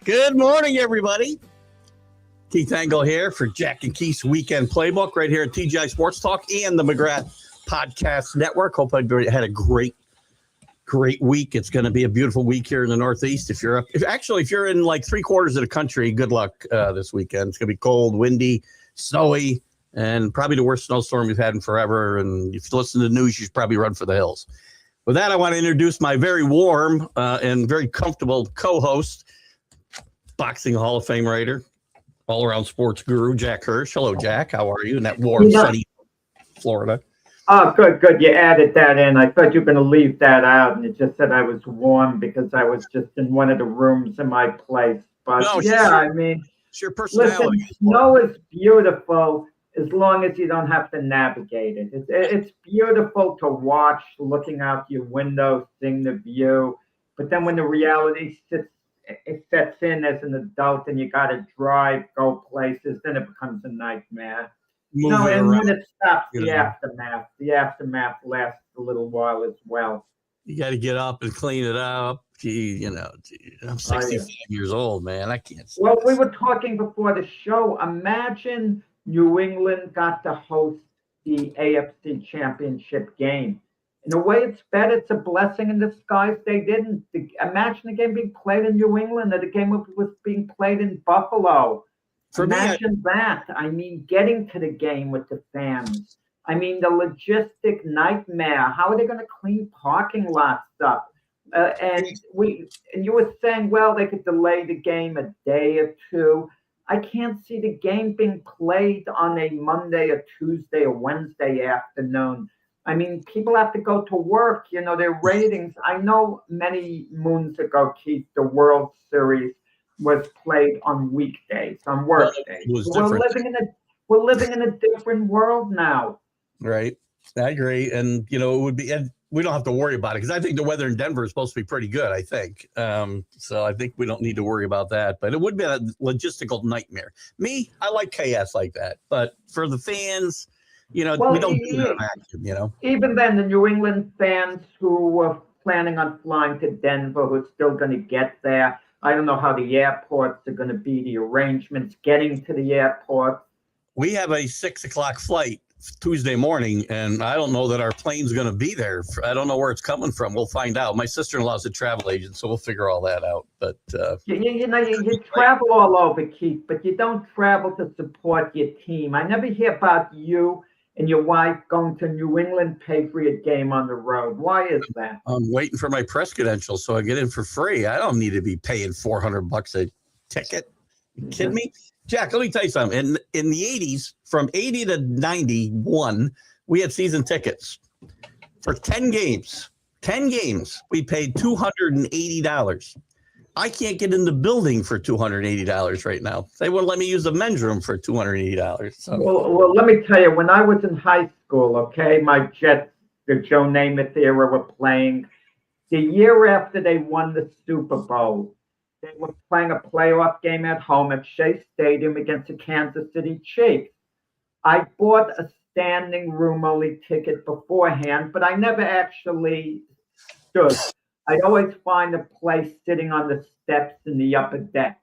Good morning, everybody. Keith Engle here for Jack and Keith's Weekend Playbook right here at TGI Sports Talk and the McGrath Podcast Network. Hope everybody had a great week. It's going to be a beautiful week here in the Northeast. If you're in like 3/4 of the country, good luck this weekend. It's going to be cold, windy, snowy, and probably the worst snowstorm we've had in forever. And if you listen to the news, you should probably run for the hills. With that, I want to introduce my very warm and very comfortable co-host, Boxing Hall of Fame writer, all-around sports guru, Jack Hirsch. Hello, Jack. How are you in that warm, sunny Florida? Oh, good. You added that in. I thought you were going to leave that out, and it just said I was warm because I was just in one of the rooms in my place. But no, it's your personality. Listen, snow is beautiful as long as you don't have to navigate it. It's beautiful to watch, looking out your window, seeing the view. But then when the reality sets in as an adult and you got to drive, go places, then it becomes a nightmare. And when it stops, the aftermath lasts a little while as well. You got to get up and clean it up. I'm 65 years old, man. I can't. Well, we were talking before the show. Imagine New England got to host the AFC Championship game. In a way, it's better. It's a blessing in disguise. They didn't. Imagine the game being played in New England, or the game was being played in Buffalo. Imagine that. I mean, getting to the game with the fans. I mean, the logistic nightmare. How are they going to clean parking lot stuff? And you were saying, well, they could delay the game a day or two. I can't see the game being played on a Monday or Tuesday or Wednesday afternoon. I mean, people have to go to work, their ratings. I know many moons ago, Keith, the World Series was played on weekdays, on work days. We're living in a different world now. Right. I agree. And, it would be, and we don't have to worry about it because I think the weather in Denver is supposed to be pretty good, I think. So I think we don't need to worry about that, but it would be a logistical nightmare. Me, I like chaos like that, but for the fans, we don't do that vacuum, Even then, the New England fans who were planning on flying to Denver, who are still going to get there. I don't know how the airports are going to be, the arrangements getting to the airport. We have a 6:00 flight Tuesday morning, and I don't know that our plane's going to be there. I don't know where it's coming from. We'll find out. My sister-in-law's a travel agent, so we'll figure all that out. But you travel all over, Keith, but you don't travel to support your team. I never hear about you and your wife going to New England Patriot game on the road. Why is that? I'm waiting for my press credentials so I get in for free. I don't need to be paying $400 a ticket. You kidding me? Jack, let me tell you something. In the 80s, from 80 to 91, we had season tickets. For 10 games, we paid $280. I can't get in the building for $280 right now. They wouldn't let me use the men's room for $280. So. Well, let me tell you, when I was in high school, okay, my Jets, the Joe Namath era, were playing. The year after they won the Super Bowl, they were playing a playoff game at home at Shea Stadium against the Kansas City Chiefs. I bought a standing room only ticket beforehand, but I never actually stood. I'd always find a place sitting on the steps in the upper deck.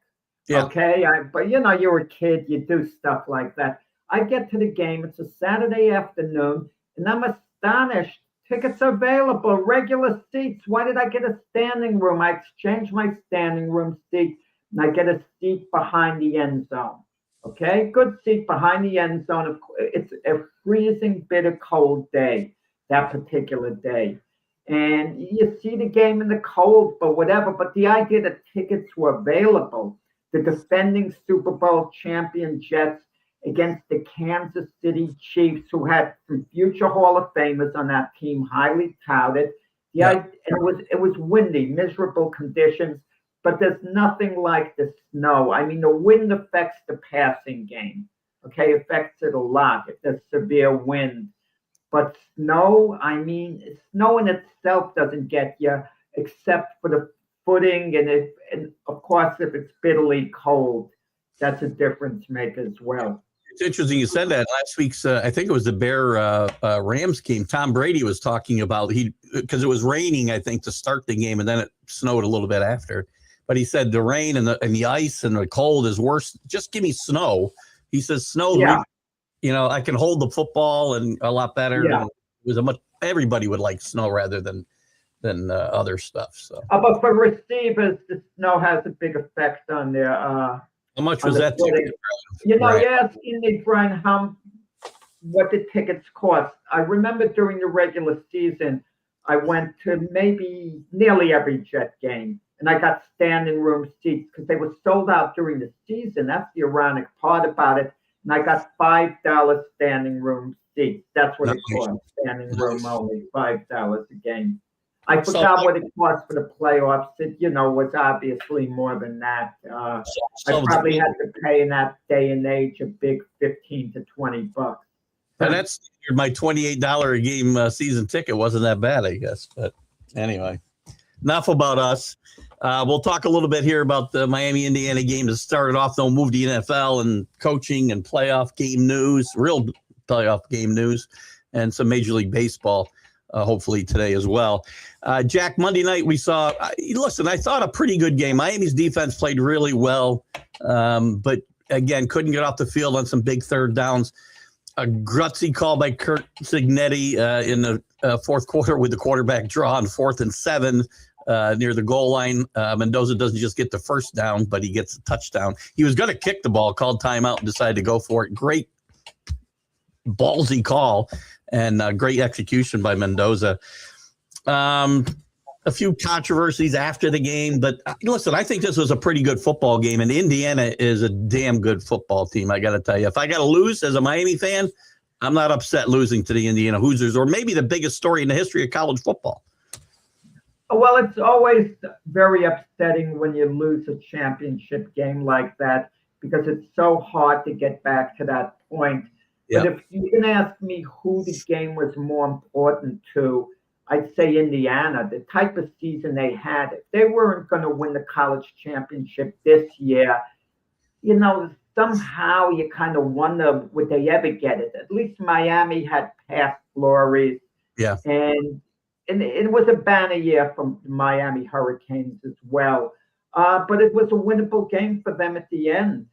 Yeah. Okay, but you're a kid, you do stuff like that. I get to the game, it's a Saturday afternoon, and I'm astonished. Tickets available, regular seats. Why did I get a standing room? I exchanged my standing room seat, and I get a seat behind the end zone. Okay, good seat behind the end zone. It's a freezing, bitter cold day, that particular day. And you see the game in the cold, but whatever. But the idea that tickets were available, the defending Super Bowl champion Jets against the Kansas City Chiefs, who had some future Hall of Famers on that team, highly touted. And it was windy, miserable conditions, but there's nothing like the snow. I mean, the wind affects the passing game. Okay, affects it a lot if there's severe wind. But snow, I mean, snow in itself doesn't get you, except for the footing, and of course, if it's bitterly cold, that's a difference maker as well. It's interesting you said that. Last week's, I think it was the Bear Rams game. Tom Brady was talking about because it was raining, I think, to start the game, and then it snowed a little bit after. But he said the rain and the ice and the cold is worse. Just give me snow. He says snow. Yeah. I can hold the football and a lot better. Yeah. It was everybody would like snow rather than other stuff. So, but for receivers, the snow has a big effect on their. How much was that ticket? You're asking me, Brian, what the tickets cost. I remember during the regular season, I went to maybe nearly every Jet game, and I got standing room seats because they were sold out during the season. That's the ironic part about it. And I got $5 standing room seats. That's what it cost. Standing room only, $5 a game. I forgot what it cost for the playoffs. It, was obviously more than that. I probably had to pay in that day and age a big $15 to $20. And that's my $28 a game season ticket. Wasn't that bad, I guess. But anyway, enough about us. We'll talk a little bit here about the Miami-Indiana game to start it off. They'll move to NFL and coaching and playoff game news, real playoff game news, and some Major League Baseball, hopefully today as well. Jack, Monday night we saw, I thought a pretty good game. Miami's defense played really well, but again, couldn't get off the field on some big third downs. A gutsy call by Kurt Cignetti in the fourth quarter with the quarterback draw on 4th and 7 near the goal line. Mendoza doesn't just get the first down, but he gets a touchdown. He was going to kick the ball, called timeout, and decided to go for it. Great ballsy call and great execution by Mendoza. A few controversies after the game, but listen, I think this was a pretty good football game, and Indiana is a damn good football team. I got to tell you, if I got to lose as a Miami fan, I'm not upset losing to the Indiana Hoosiers, or maybe the biggest story in the history of college football. Well, it's always very upsetting when you lose a championship game like that, because it's so hard to get back to that point. But if you can ask me who the game was more important to, I'd say Indiana. The type of season they had, if they weren't going to win the college championship this year, somehow you kind of wonder, would they ever get it? At least Miami had past glories. Yeah. And it was a banner year from the Miami Hurricanes as well. But it was a winnable game for them at the end.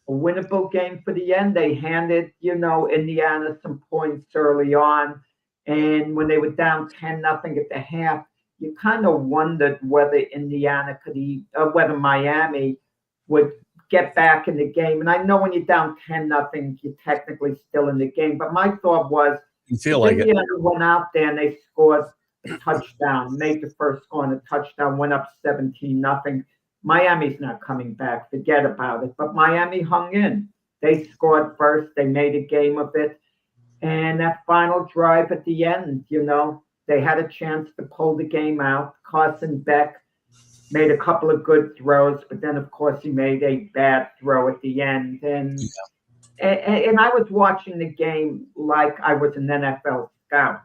A winnable game for the end. They handed, Indiana some points early on. And when they were down 10-0 at the half, you kind of wondered whether Indiana whether Miami would get back in the game. And I know when you're down 10-0, you're technically still in the game. But my thought was, you feel like Indiana went out there and they scored a touchdown, made the first score on a touchdown, went up 17-0. Miami's not coming back. Forget about it. But Miami hung in. They scored first. They made a game of it. And that final drive at the end, they had a chance to pull the game out. Carson Beck made a couple of good throws, but then, of course, he made a bad throw at the end. And I was watching the game like I was an NFL scout.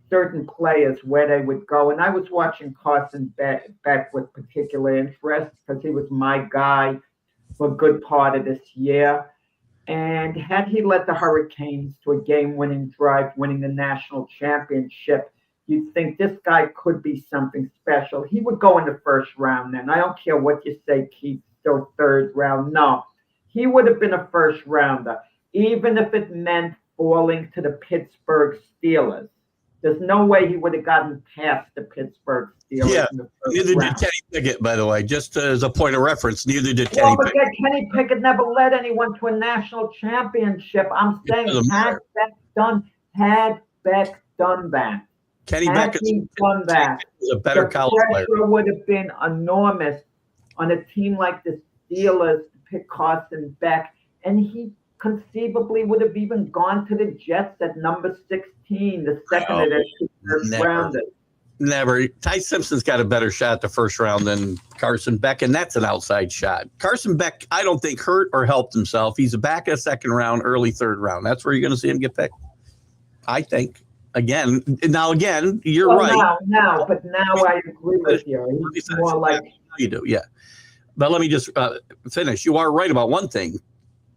Certain players, where they would go. And I was watching Carson Beck with particular interest because he was my guy for a good part of this year. And had he led the Hurricanes to a game-winning drive, winning the national championship, you'd think this guy could be something special. He would go in the first round then. I don't care what you say, Keith still third round. No, he would have been a first rounder, even if it meant falling to the Pittsburgh Steelers. There's no way he would have gotten past the Pittsburgh Steelers in the first neither round. did Kenny Pickett, by the way, just as a point of reference. Neither did Kenny Well, but Pickett. Kenny Pickett never led anyone to a national championship. I'm saying, had Beck done that, Kenny had Pickett he done that, was a better the college player. pressure would have been enormous on a team like the Steelers to pick Carson Beck, and he conceivably would have even gone to the Jets at number 16, the second of their two first rounders. Never. Ty Simpson's got a better shot the first round than Carson Beck, and that's an outside shot. Carson Beck, I don't think hurt or helped himself. He's a back of second round, early third round. That's where you're going to see him get picked, I think. Again, you're right. But now I agree with you. He's more like you do, yeah. But let me just finish. You are right about one thing.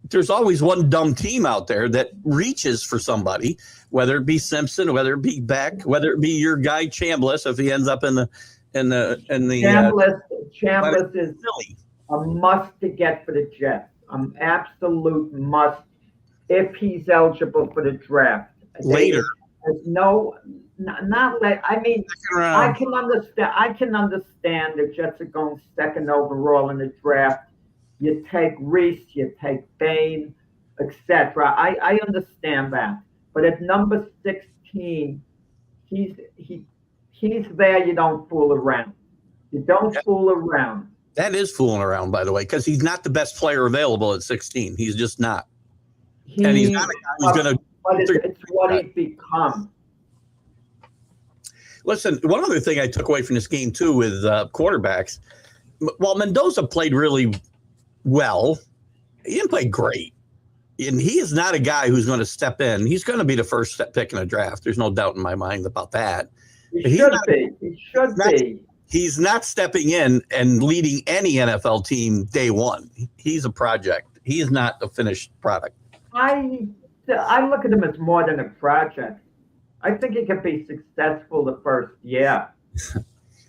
There's always one dumb team out there that reaches for somebody, whether it be Simpson, whether it be Beck, whether it be your guy Chambliss, if he ends up in the Chambliss is a must to get for the Jets. An absolute must if he's eligible for the draft later. Not late. I mean, I can understand the Jets are going second overall in the draft. You take Reese, you take Bain, etc. I understand that, but at number 16, he's there. You don't fool around. You don't fool around. That is fooling around, by the way, because he's not the best player available at 16. He's just not. And he's not a guy who's going to. But it's what he's become. Listen, one other thing I took away from this game too with quarterbacks. While Mendoza played really well, he didn't play great. And he is not a guy who's going to step in. He's going to be the first pick in a draft. There's no doubt in my mind about that. He should be. He's not stepping in and leading any NFL team day one. He's a project. He is not a finished product. I look at him as more than a project. I think he can be successful the first year.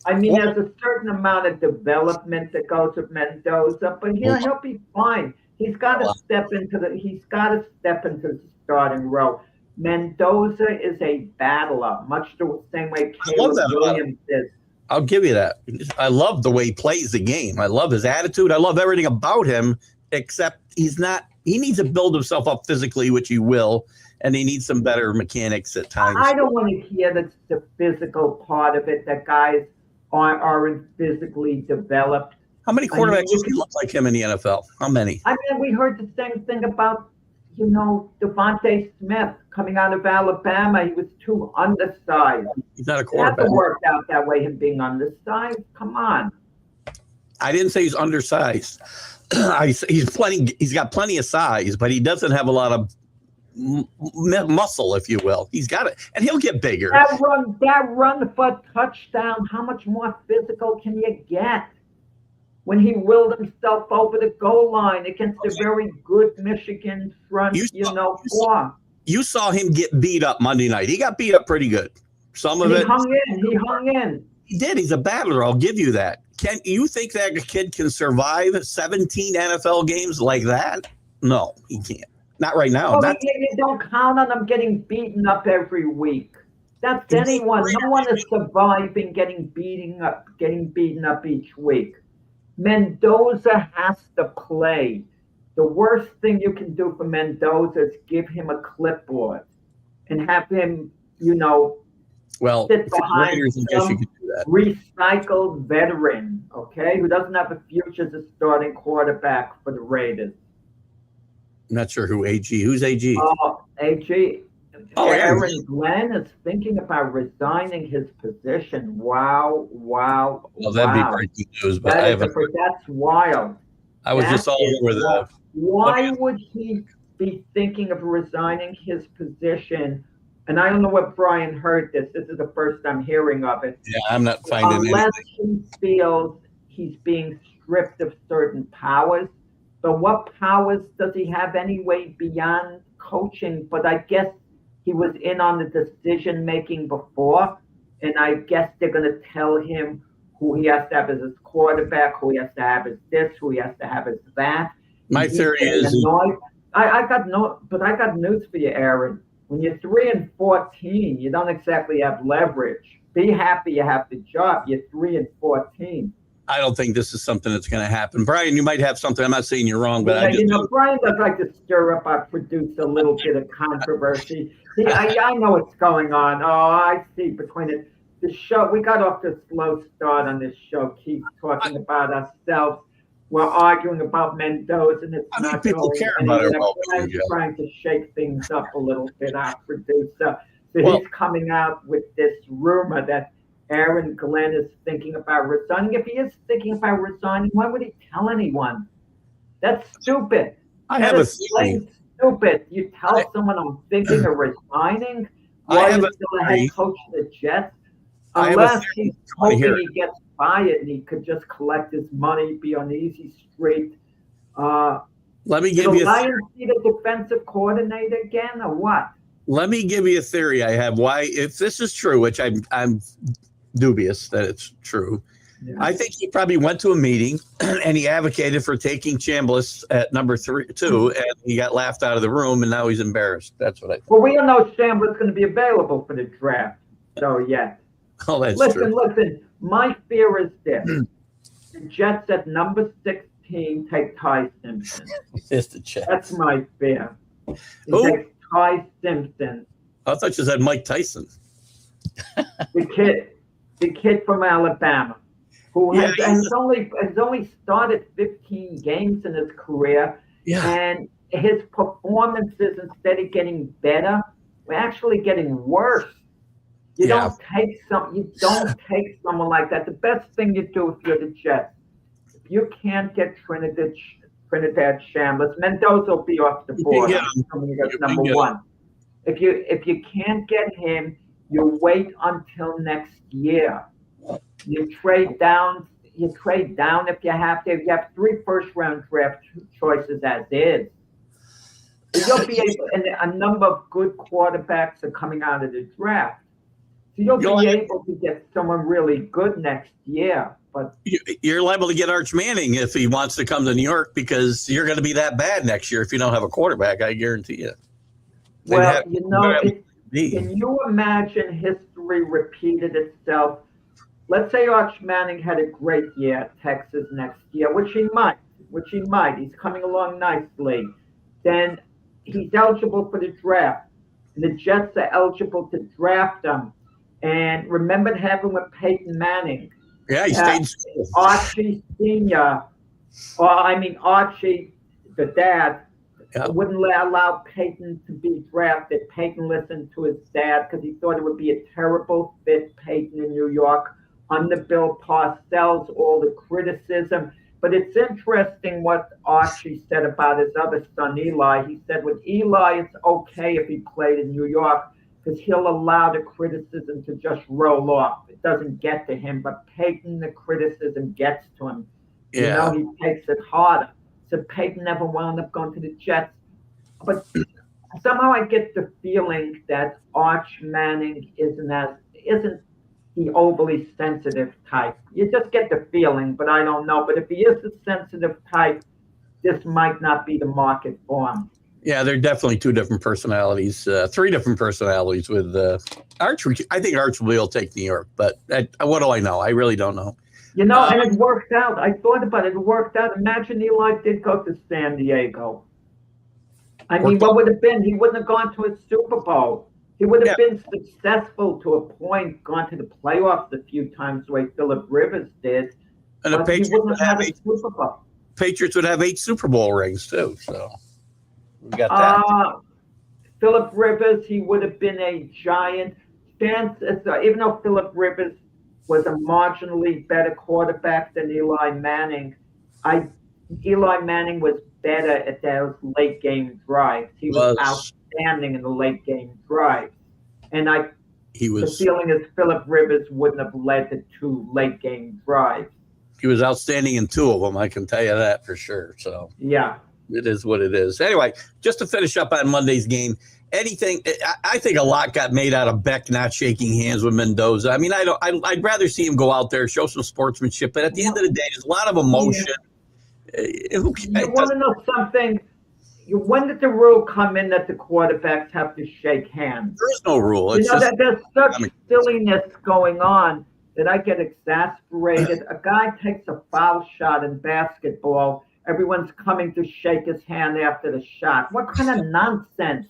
I mean, there's a certain amount of development that goes with Mendoza, but he'll be fine. He's got to step into the starting role. Mendoza is a battler, much the same way Caleb Williams is. I'll give you that. I love the way he plays the game. I love his attitude. I love everything about him, except he needs to build himself up physically, which he will, and he needs some better mechanics at times. I don't want to hear the physical part of it, that guys aren't physically developed. How many quarterbacks look like him in the NFL? How many? I mean, we heard the same thing about, Devontae Smith coming out of Alabama. He was too undersized. He's not a quarterback. It hasn't worked out that way, him being undersized. Come on. I didn't say he's undersized. He's got plenty of size, but he doesn't have a lot of muscle, if you will. He's got it, and he'll get bigger. That run for a touchdown, how much more physical can you get? When he willed himself over the goal line against a very good Michigan front, You saw him get beat up Monday night. He got beat up pretty good. He hung in. He did. He's a battler. I'll give you that. Can you think that a kid can survive 17 NFL games like that? No, he can't. Not right now. You don't count on him getting beaten up every week. That's anyone. No one is surviving getting beaten up each week. Mendoza has to play. The worst thing you can do for Mendoza is give him a clipboard and have him, sit behind some recycled veteran, who doesn't have a future as a starting quarterback for the Raiders. I'm not sure who's AG? AG. Aaron Glenn is thinking about resigning his position. Wow. Well, that'd be breaking news, but that's wild. I was just all over that. Why would he be thinking of resigning his position? And I don't know what Brian heard this. This is the first I'm hearing of it. Yeah, I'm not finding Unless anything. he feels he's being stripped of certain powers. But what powers does he have anyway beyond coaching? But I guess he was in on the decision making before, and I guess they're going to tell him who he has to have as his quarterback, who he has to have as this, who he has to have as that. My theory is I got news for you, Aaron. When you're 3-14, you don't exactly have leverage. Be happy you have the job. You're 3-14. I don't think this is something that's going to happen. Brian, you might have something. I'm not saying you're wrong, but Brian does like to stir up. I produce a little bit of controversy. See, I know what's going on. Oh, I see between it. The show, we got off to a slow start on this show. Keith talking about ourselves. We're arguing about Mendoza, and it's not people going care about it. I'm trying to shake things up a little bit, our producer. So he's coming out with this rumor that Aaron Glenn is thinking about resigning. If he is thinking about resigning, why would he tell anyone? That's stupid. I have a theory. Stupid. You tell someone I'm thinking of resigning while you're still a head coach of the Jets. Unless he's hoping he gets fired and he could just collect his money, be on the easy street. Let me give you a theory. Be the defensive coordinator again, or what? Let me give you a theory I have. Why, if this is true, which I'm dubious that it's true, I think he probably went to a meeting and he advocated for taking Chambliss at number 2, and he got laughed out of the room, and now he's embarrassed. That's what I think. Well, we don't know if Chambliss is going to be available for the draft, so yes. Oh, that's true. Listen, my fear is this. The Jets at number 16 take Ty Simpson. It's the Jets. That's my fear. Take Ty Simpson. I thought you said Mike Tyson. The kid from Alabama, who has only started 15 games in his career, and his performances, instead of getting better, were actually getting worse. You don't take someone like that. The best thing you do if you're the Jets, if you can't get Trinidad Chambliss, Mendoza will be off the board. Number 1. If you can't get him, you wait until next year. You trade down if you have to. You have 3 first-round draft choices as is. You'll be able, and a number of good quarterbacks are coming out of the draft. So you'll be able to get someone really good next year. But you're liable to get Arch Manning if he wants to come to New York, because you're going to be that bad next year if you don't have a quarterback. I guarantee you. Well, can you imagine history repeated itself? Let's say Arch Manning had a great year at Texas next year, which he might. He's coming along nicely. Then he's eligible for the draft. And the Jets are eligible to draft him. And remember what happened with Peyton Manning. Yeah, he stayed. Archie Sr., Archie, the dad, wouldn't allow Peyton to be drafted. Peyton listened to his dad because he thought it would be a terrible fit, Peyton in New York, under Bill Parcells, all the criticism. But it's interesting what Archie said about his other son, Eli. He said with Eli, it's okay if he played in New York, because he'll allow the criticism to just roll off. It doesn't get to him, but Peyton, the criticism gets to him. Yeah. He takes it harder. So Peyton never wound up going to the Jets. But somehow I get the feeling that Arch Manning isn't the overly sensitive type. You just get the feeling, but I don't know. But if he is the sensitive type, this might not be the market for him. Yeah, they're definitely 2 different personalities, 3 different personalities with Arch. I think Arch will take New York, but what do I know? I really don't know. And it worked out. I thought about it. It worked out. Imagine Eli did go to San Diego. I mean, what would have been? He wouldn't have gone to a Super Bowl. He would have been successful to a point, gone to the playoffs a few times the way Phillip Rivers did. And the Patriots would have had a Super Bowl. Patriots would have 8 Super Bowl rings, too, so... We got that. Phillip Rivers, he would have been a giant. Even though Phillip Rivers was a marginally better quarterback than Eli Manning, Eli Manning was better at those late game drives. He was outstanding in the late game drives. And the feeling is Phillip Rivers wouldn't have led to 2 late game drives. He was outstanding in 2 of them, I can tell you that for sure. So yeah. It is what it is. Anyway, just to finish up on Monday's game, I think a lot got made out of Beck not shaking hands with Mendoza. I mean, I'd rather see him go out there, show some sportsmanship, but at the end of the day, there's a lot of emotion. You want to know something? When did the rule come in that the quarterbacks have to shake hands? There is no rule. It's that there's such silliness going on that I get exasperated. A guy takes a foul shot in basketball. Everyone's coming to shake his hand after the shot. What kind of nonsense?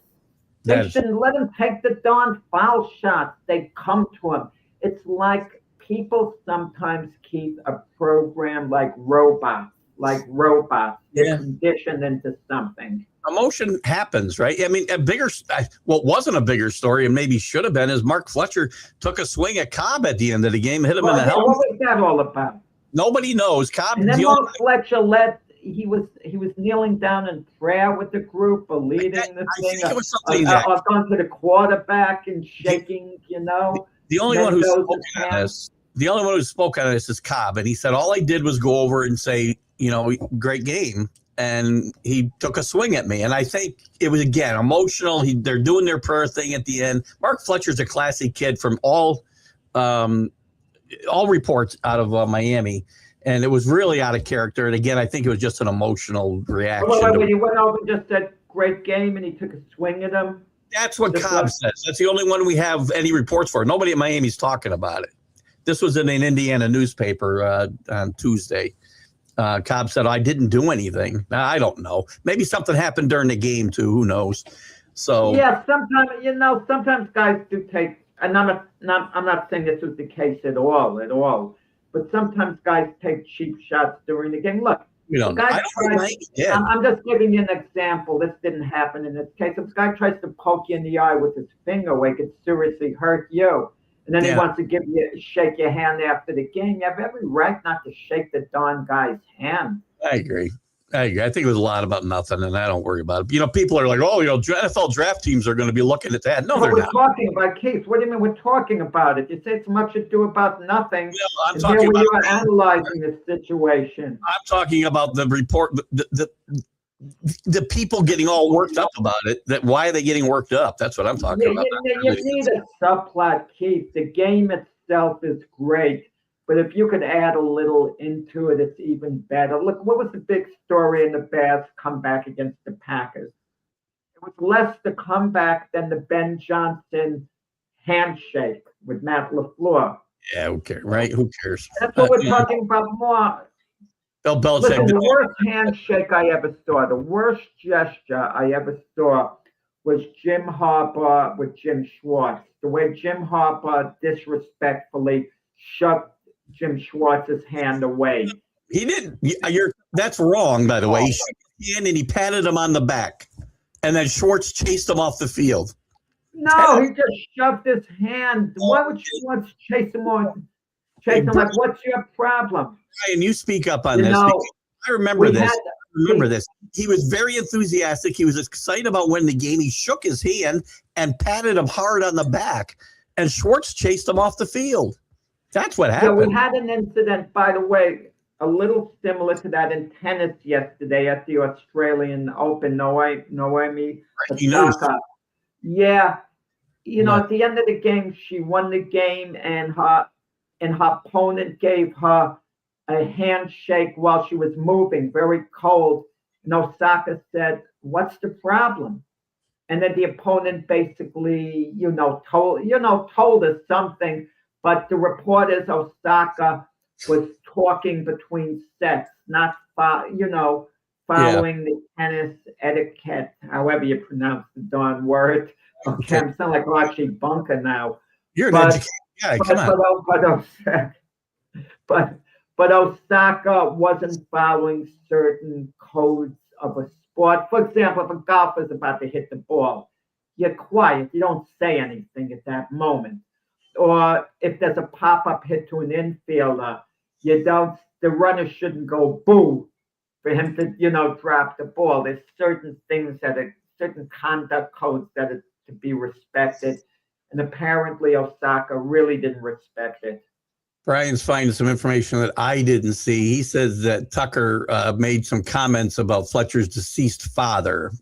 They shouldn't let him take the darn foul shots. They come to him. It's like people sometimes keep a program like robots. They're conditioned into something. Emotion happens, right? I mean, what wasn't a bigger story and maybe should have been is Mark Fletcher took a swing at Cobb at the end of the game, hit him in the helmet. What was that all about? Nobody knows. Cobb. And then Mark Fletcher he was kneeling down in prayer with the group, leading the thing. It was something going to the quarterback and shaking. The only one who spoke on this is Cobb, and he said all I did was go over and say, great game. And he took a swing at me. And I think it was, again, emotional. They're doing their prayer thing at the end. Mark Fletcher's a classy kid from all reports out of Miami. And it was really out of character. And, again, I think it was just an emotional reaction. He went over and just said, great game, and he took a swing at him? That's what Cobb says. That's the only one we have any reports for. Nobody at Miami's talking about it. This was in an Indiana newspaper on Tuesday. Cobb said, I didn't do anything. I don't know. Maybe something happened during the game, too. Who knows? So yeah, sometimes guys do take, and I'm not saying this was the case at all, but sometimes guys take cheap shots during the game. Look, I'm just giving you an example. This didn't happen in this case. If this guy tries to poke you in the eye with his finger, it could seriously hurt you. And then he wants to shake your hand after the game. You have every right not to shake the darn guy's hand. I agree. I think it was a lot about nothing, and I don't worry about it. People are like, NFL draft teams are going to be looking at that. No, they're not. We're talking about Keith. What do you mean we're talking about it? You say it's much ado about nothing. No, I'm talking about. You are analyzing the situation. I'm talking about the report. The people getting all worked up about it. Why are they getting worked up? That's what I'm talking about. You need a subplot, Keith. The game itself is great, but if you could add a little into it, it's even better. Look, what was the big story in the Bears comeback against the Packers? It was less the comeback than the Ben Johnson handshake with Matt LaFleur. Yeah, who cares, right? Who cares? That's what we're talking about more. Bill Belichick. Listen, the worst handshake I ever saw, the worst gesture I ever saw was Jim Harbaugh with Jim Schwartz. The way Jim Harbaugh disrespectfully shoved Jim Schwartz's hand away. He didn't. That's wrong, by the way. He shook his hand and he patted him on the back. And then Schwartz chased him off the field. No, he just shoved his hand. Why would Schwartz chase him on? Like, what's your problem? Ryan, you speak up on this. I remember this. He was very enthusiastic. He was excited about winning the game. He shook his hand and patted him hard on the back. And Schwartz chased him off the field. That's what happened. Yeah, we had an incident, by the way, a little similar to that in tennis yesterday at the Australian Open. Naomi Osaka. Yeah. At the end of the game, she won the game, and her opponent gave her a handshake while she was moving, very cold. And Osaka said, "What's the problem?" And then the opponent basically, told us something. But the report is Osaka was talking between sets, not following the tennis etiquette, however you pronounce the darn word. Okay, I'm sounding like Archie Bunker now. You're an educated guy. Come on. But Osaka wasn't following certain codes of a sport. For example, if a golfer is about to hit the ball, you're quiet. You don't say anything at that moment. Or if there's a pop-up hit to an infielder, the runner shouldn't go boo for him to, drop the ball. There's certain things certain conduct codes that are to be respected. And apparently Osaka really didn't respect it. Brian's finding some information that I didn't see. He says that Tucker made some comments about Fletcher's deceased father,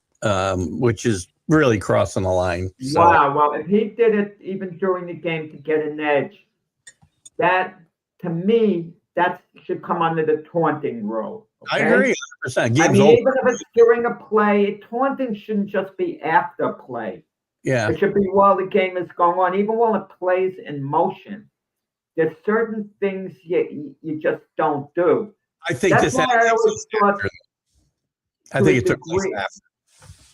which is really crossing the line. So. Wow. Well, if he did it even during the game to get an edge, that, to me, that should come under the taunting rule. Okay? I agree 100%. Game's I mean, over. even if it's during a play, taunting shouldn't just be after play. Yeah. It should be while the game is going on, even while it plays in motion. There's certain things you just don't do. I think That's this why I always thought. I think it took place after.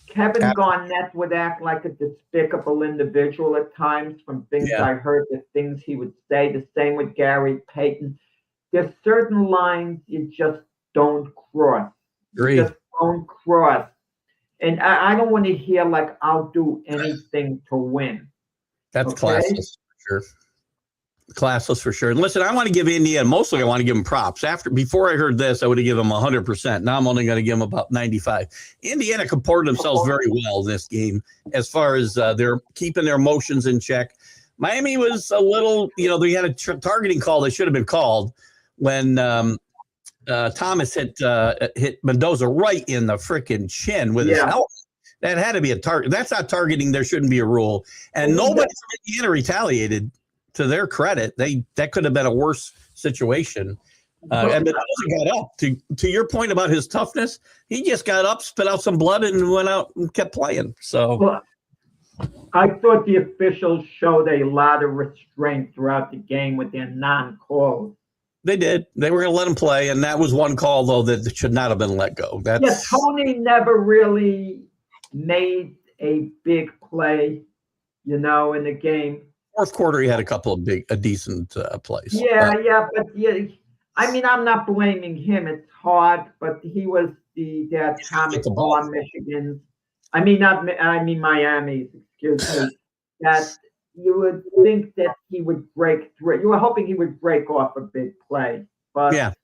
Kevin Garnett would act like a despicable individual at times from things I heard, the things he would say. The same with Gary Payton. There's certain lines you just don't cross. Agreed. You just don't cross. And I don't want to hear like, I'll do anything to win. That's classless for sure. Classless for sure. And listen, I want to give Indiana, mostly I want to give them props. Before I heard this, I would have given them 100%. Now I'm only going to give them about 95. Indiana comported themselves very well in this game as far as they're keeping their emotions in check. Miami was a little, they had a targeting call that should have been called when Thomas hit Mendoza right in the freaking chin with his helmet. That had to be a target. That's not targeting. There shouldn't be a rule. And nobody from Indiana retaliated. To their credit, that could have been a worse situation. And Mendoza got up. To your point about his toughness, he just got up, spit out some blood, and went out and kept playing. So, I thought the officials showed a lot of restraint throughout the game with their non-calls. They did. They were going to let him play, and that was one call though that should not have been let go. Tony never really made a big play, in the game. Fourth quarter, he had a couple of decent plays. But I mean, I'm not blaming him. It's hard, but he was the atomic bomb Michigan. I mean Miami. Excuse me. That you would think that he would break through. You were hoping he would break off a big play, but it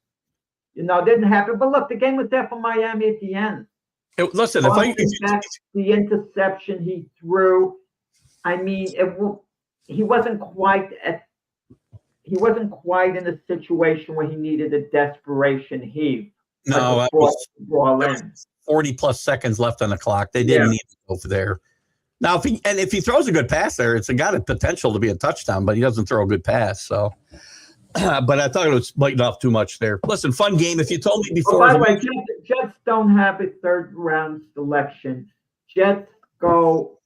didn't happen. But look, the game was there for Miami at the end. Listen, the interception he threw, I mean, he wasn't quite in a situation where he needed a desperation heave. No, that was 40 plus seconds left on the clock. They didn't need to go for there. Now, if he throws a good pass there, it's got a potential to be a touchdown, but he doesn't throw a good pass. So, but I thought it was biting off too much there. Listen, fun game. If you told me before, by the way, Jets don't have a third round selection. Jets go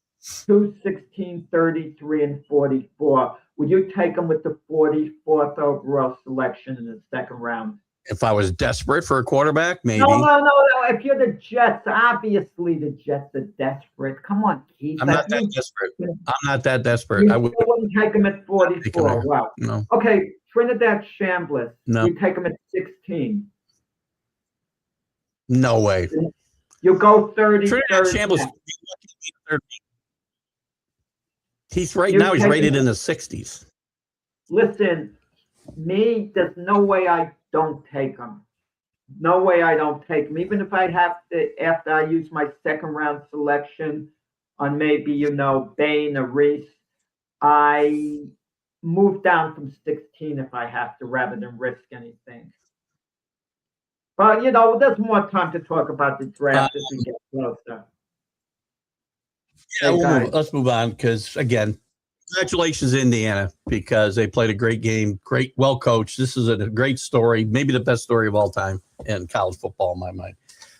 2, 16, 33, and 44. Would you take them with the 44th overall selection in the second round? If I was desperate for a quarterback, maybe. No. If you're the Jets, obviously the Jets are desperate. Come on, Keith. I'm not that desperate. I wouldn't take them at 44. Wow. No. Okay, Trinidad Chambliss. No. You take them at 16. No way. You go 30. Trinidad Chambliss. He's now he's rated in the 60s. Listen, there's no way I don't take him. No way I don't take him. Even if I have to, after I use my second round selection on maybe, Bain or Reese, I move down from 16 if I have to rather than risk anything. But, there's more time to talk about the draft as we get closer. Let's move on because, again, congratulations, Indiana, because they played a great game, well coached. This is a great story, maybe the best story of all time in college football in my mind.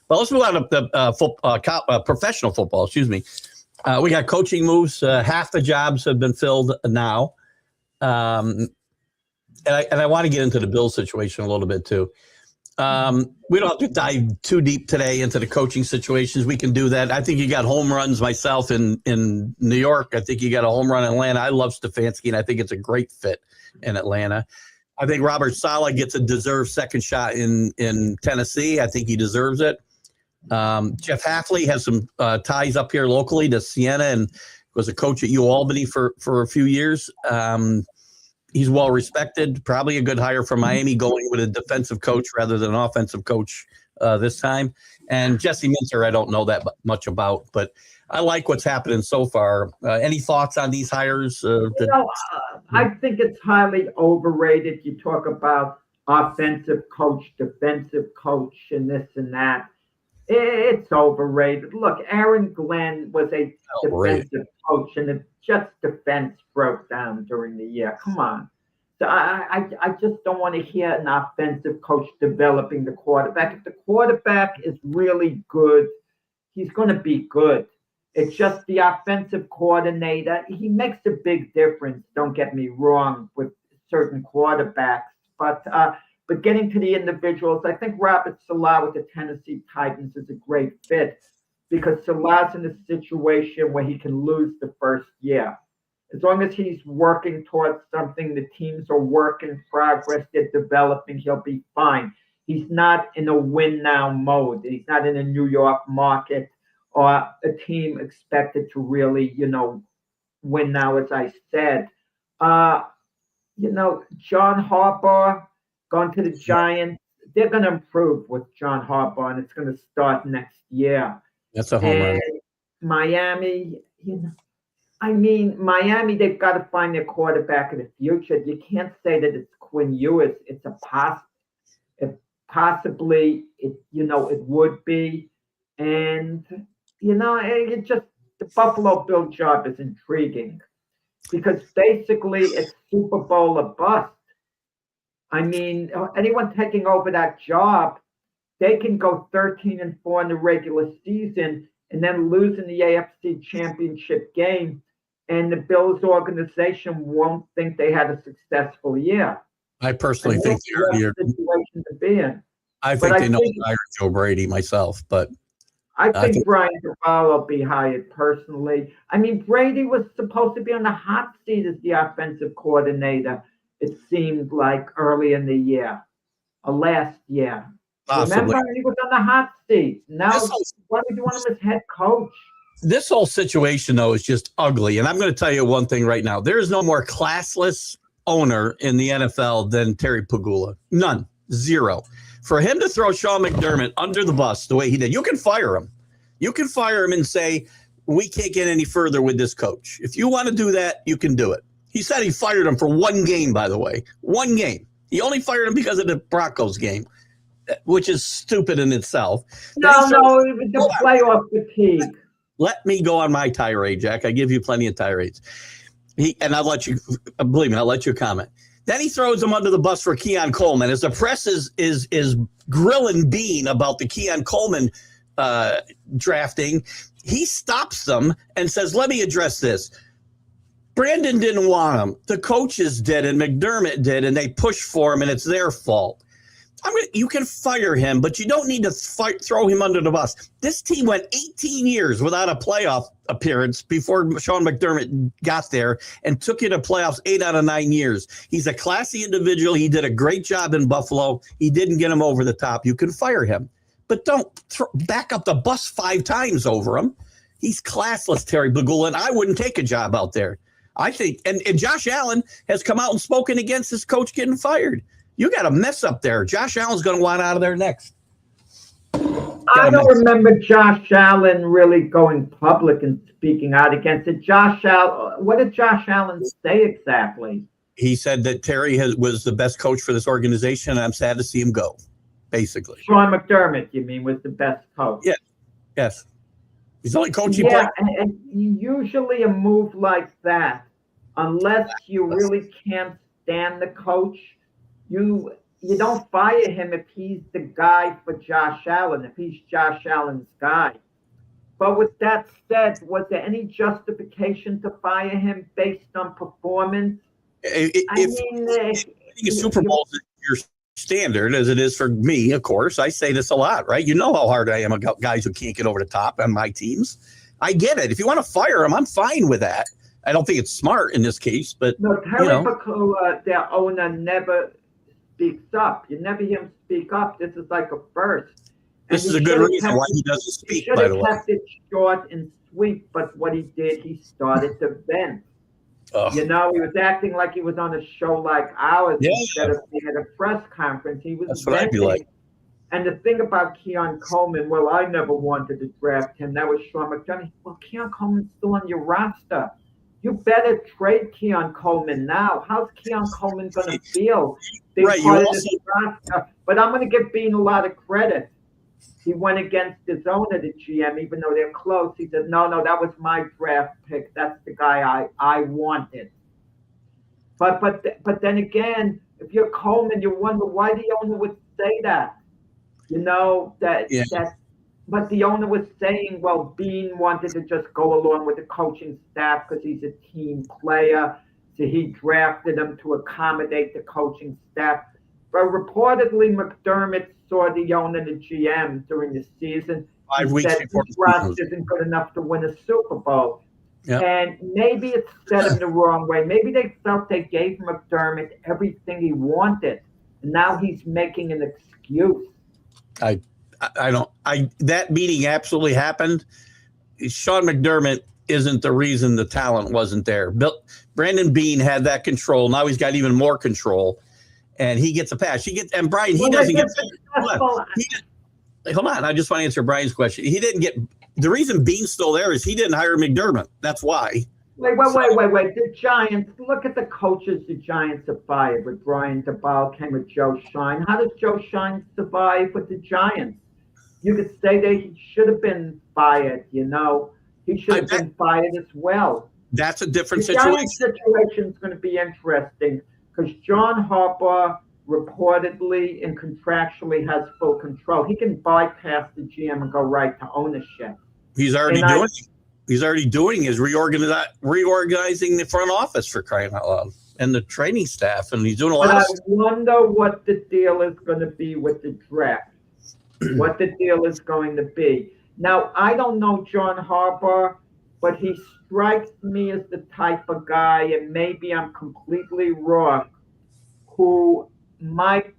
But let's move on to the professional football. Excuse me. We got coaching moves. Half the jobs have been filled now, and I want to get into the Bills situation a little bit too. We don't have to dive too deep today into the coaching situations. We can do that. I think you got home runs myself in New York. I think you got a home run in Atlanta. I love Stefanski, and I think it's a great fit in Atlanta. I think Robert Saleh gets a deserved second shot in Tennessee. I think he deserves it. Jeff Hafley has some ties up here locally to Siena and was a coach at UAlbany for a few years. He's well respected, probably a good hire for Miami, going with a defensive coach rather than an offensive coach this time. And Jesse Minter, I don't know that much about, but I like what's happening so far. Any thoughts on these hires? I think it's highly overrated. You talk about offensive coach, defensive coach, and this and that. It's overrated. Look, Aaron Glenn was a Overrated. defensive coach, and the Jets' defense broke down during the year. Come on. So I just don't want to hear an offensive coach developing the quarterback. If the quarterback is really good, he's going to be good. It's just the offensive coordinator. He makes a big difference. Don't get me wrong with certain quarterbacks, but getting to the individuals, I think Robert Salah with the Tennessee Titans is a great fit because Salah's in a situation where he can lose the first year. As long as he's working towards something, the teams are work in progress, they're developing, he'll be fine. He's not in a win now mode. He's not in a New York market or a team expected to really, win now, as I said. John Harbaugh going to the Giants, they're going to improve with John Harbaugh, and it's going to start next year. That's a home run. Miami, Miami, they've got to find their quarterback of the future. You can't say that it's Quinn Ewers. It's possibly it would be. And, it just, the Buffalo Bill job is intriguing because basically it's Super Bowl or bust. Anyone taking over that job, they can go 13-4 in the regular season and then lose in the AFC Championship game, and the Bills organization won't think they had a successful year. I personally think situation to be in. I think they know how to hire Joe Brady myself, but I think Brian Daboll will be hired personally. Brady was supposed to be on the hot seat as the offensive coordinator, it seemed like early in the year, or last year. Possibly. Remember, he was on the hot seat. Now, what do we want him as head coach? This whole situation, though, is just ugly. And I'm going to tell you one thing right now. There is no more classless owner in the NFL than Terry Pegula. None. Zero. For him to throw Sean McDermott under the bus the way he did, you can fire him. You can fire him and say, we can't get any further with this coach. If you want to do that, you can do it. He said he fired him for one game, by the way. One game. He only fired him because of the Broncos game, which is stupid in itself. No, the playoff fatigue. Let me go on my tirade, Jack. I give you plenty of tirades. I'll let you, believe me, I'll let you comment. Then he throws him under the bus for Keon Coleman. As the press is grilling Bean about the Keon Coleman drafting, he stops them and says, let me address this. Brandon didn't want him. The coaches did, and McDermott did, and they pushed for him, and it's their fault. You can fire him, but you don't need to throw him under the bus. This team went 18 years without a playoff appearance before Sean McDermott got there and took you to playoffs 8 out of 9 years. He's a classy individual. He did a great job in Buffalo. He didn't get him over the top. You can fire him, but don't back up the bus 5 times over him. He's classless, Terry Pegula, and I wouldn't take a job out there. I think, and Josh Allen has come out and spoken against his coach getting fired. You got a mess up there. Josh Allen's going to want out of there next. I don't remember Josh Allen really going public and speaking out against it. What did Josh Allen say exactly? He said that Terry was the best coach for this organization, and I'm sad to see him go, basically. Sean McDermott, you mean, was the best coach? Yes. He's only coaching. Yeah, and usually a move like that, unless you really can't stand the coach, you don't fire him if he's the guy for Josh Allen, if he's Josh Allen's guy. But with that said, was there any justification to fire him based on performance? I think a Super Bowl is your standard, as it is for me, of course. I say this a lot, right? You know how hard I am about guys who can't get over the top on my teams. I get it. If you want to fire him, I'm fine with that. I don't think it's smart in this case, but no, Terry Pegula, their owner, never speaks up. You never hear him speak up. This is like a first. This is a good reason why he doesn't speak, by the way. He should have kept it short and sweet, but what he did, he started to vent. He was acting like he was on a show like ours instead of being at a press conference. He was That's what I'd be like. And the thing about Keon Coleman, well, I never wanted to draft him. That was Sean McDermott. Well, Keon Coleman's still on your roster. you better trade Keon Coleman now. How's Keon Coleman going to feel being Right. part of this roster? But I'm going to give Bean a lot of credit. He went against his owner, the GM, even though they're close. He said, no, that was my draft pick. That's the guy I wanted. But then again, if you're Coleman, you wonder why the owner would say that. But the owner was saying, well, Bean wanted to just go along with the coaching staff because he's a team player. So he drafted him to accommodate the coaching staff. But reportedly, McDermott saw the owner and the GM during the season. 5 weeks said, before this roster isn't good enough to win a Super Bowl. Yep. And maybe it set him the wrong way. Maybe they felt they gave McDermott everything he wanted. And now he's making an excuse. That meeting absolutely happened. Sean McDermott isn't the reason the talent wasn't there. Brandon Bean had that control. Now he's got even more control, and he gets a pass. And Brian, he doesn't get. Hold on. I just want to answer Brian's question. He didn't get. The reason Bean's still there is he didn't hire McDermott. That's why. Wait. The Giants, look at the coaches the Giants have fired. With Brian DeBall came with Joe Shine. How does Joe Shine survive with the Giants? You could say they should have been fired, He should have been fired as well. That's a different situation. The Giants situation is going to be interesting because John Harbaugh reportedly and contractually has full control. He can bypass the GM and go right to ownership. He's already doing is reorganizing the front office, for crying out loud, and the training staff, and he's doing a lot. I wonder what the deal is going to be with the draft. What the deal is going to be. Now, I don't know John Harbaugh, but he strikes me as the type of guy, and maybe I'm completely wrong, who might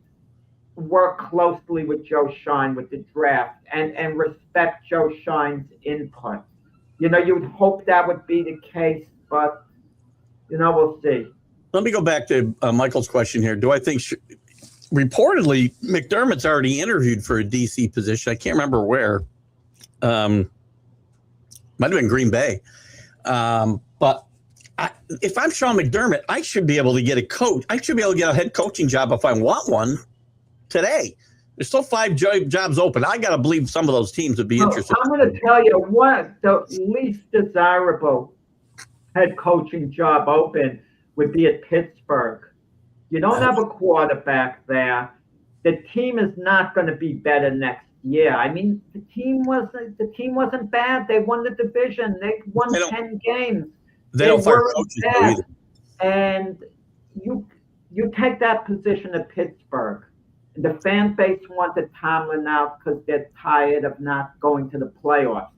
work closely with Joe Shine with the draft and respect Joe Shine's input. You would hope that would be the case, but, we'll see. Let me go back to Michael's question here. Do I think reportedly McDermott's already interviewed for a DC position? I can't remember where. Might have been Green Bay. But if I'm Sean McDermott, I should be able to get a coach. I should be able to get a head coaching job if I want one today. There's still 5 jobs open. I got to believe some of those teams would be interested. I'm going to tell you what the least desirable head coaching job open would be at Pittsburgh. You don't have a quarterback there. The team is not going to be better next year. I mean, the team wasn't bad. They won the division. They won 10 games. They don't fire coaches either. And you take that position at Pittsburgh. The fan base wanted Tomlin out because they're tired of not going to the playoffs.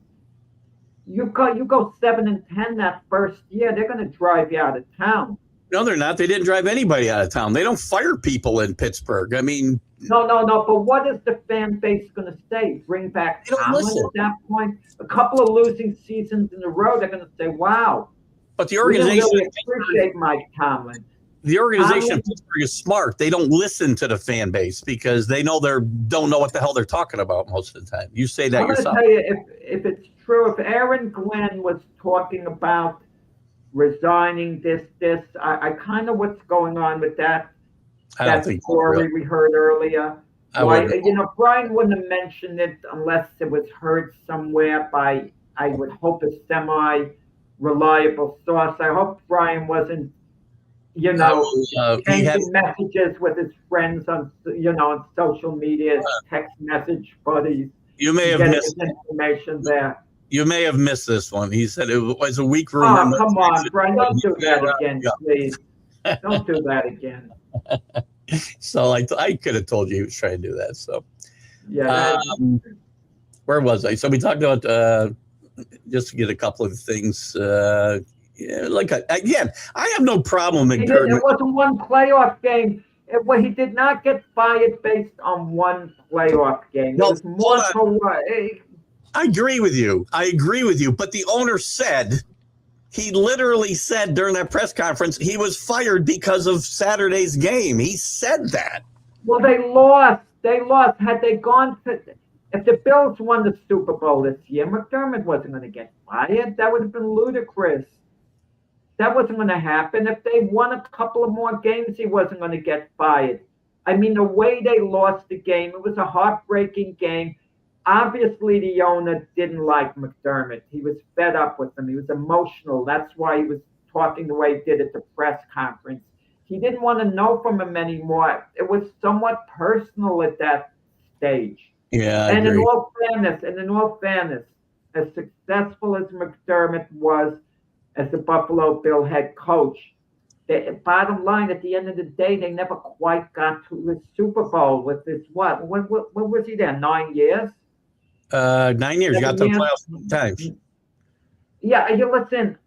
You go 7-10 that first year, they're going to drive you out of town. No, they're not. They didn't drive anybody out of town. They don't fire people in Pittsburgh. I mean, no. But what is the fan base going to say? Bring back Tomlin at that point? A couple of losing seasons in a row, they're going to say, "Wow." But the organization really appreciate Mike Tomlin. The organization in Pittsburgh is smart. They don't listen to the fan base because they know don't know what the hell they're talking about most of the time. You say that yourself. I'm going to tell you, if it's true, if Aaron Glenn was talking about resigning I kind of what's going on with that. I don't think story we heard earlier. Brian wouldn't have mentioned it unless it was heard somewhere by, I would hope, a semi-reliable source. I hope Brian wasn't, changing messages with his friends on, on social media, text message buddies. You may have missed information there. You may have missed this one. He said it was a weak rumor. Oh, come on, Brian. Don't do that again, please. Don't do that again. So I could have told you he was trying to do that. So, yeah. Where was I? So we talked about just to get a couple of things. Again, I have no problem with McDermott. It wasn't one playoff game. He did not get fired based on one playoff game. No, it was more for what? I agree with you. But the owner he literally said during that press conference he was fired because of Saturday's game. He said that. Well, they lost. Had they gone to, if the Bills won the Super Bowl this year, McDermott wasn't going to get fired. That would have been ludicrous. that wasn't going to happen. If they won a couple of more games, he wasn't going to get fired. I mean, the way they lost the game, it was a heartbreaking game. Obviously, the owner didn't like McDermott. He was fed up with him. He was emotional. That's why he was talking the way he did at the press conference. He didn't want to know from him anymore. It was somewhat personal at that stage. Yeah, I and agree. in all fairness, as successful as McDermott was as the Buffalo Bill head coach, the bottom line, at the end of the day, they never quite got to the Super Bowl with this. What was he there? 9 years? 9 years. Got to the 7 years? playoffs times. Yeah, you listen.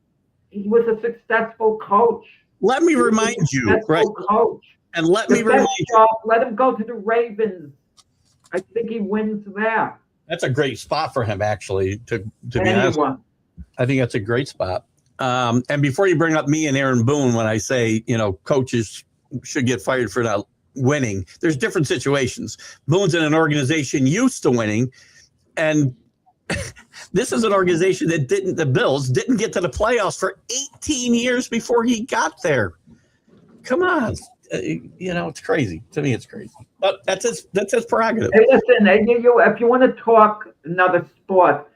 He was a successful coach. Let me remind you, right? Coach. And let me remind you. Let him go to the Ravens. I think he wins there. That's a great spot for him, actually. To be honest, I think that's a great spot. And before you bring up me and Aaron Boone, when I say, coaches should get fired for not winning, there's different situations. Boone's in an organization used to winning, and this is an organization that the Bills didn't get to the playoffs for 18 years before he got there. Come on. It's crazy. To me, it's crazy. But that's his prerogative. Hey, listen, if you want to talk another sport,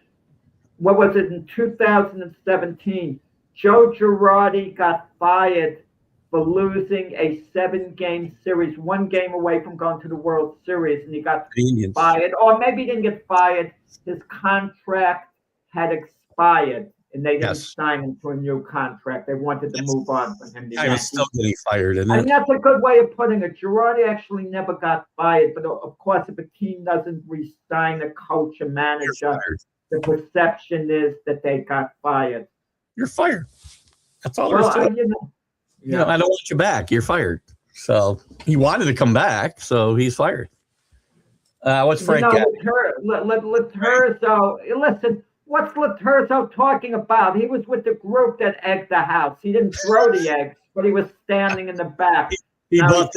what was it in 2017? Joe Girardi got fired for losing a 7-game series, 1 game away from going to the World Series, and he got fired. Or maybe he didn't get fired. His contract had expired, and they didn't sign him to a new contract. They wanted to move on from him. I was still getting fired. And that's a good way of putting it. Girardi actually never got fired, but of course, if a team doesn't re-sign a coach or manager, the perception is that they got fired. You're fired. That's all there is to it. I don't want you back. You're fired. So he wanted to come back, so he's fired. What's Frank got? Laterzo, listen, what's Laterzo talking about? He was with the group that egged the house. He didn't throw the eggs, but he was standing in the back. He has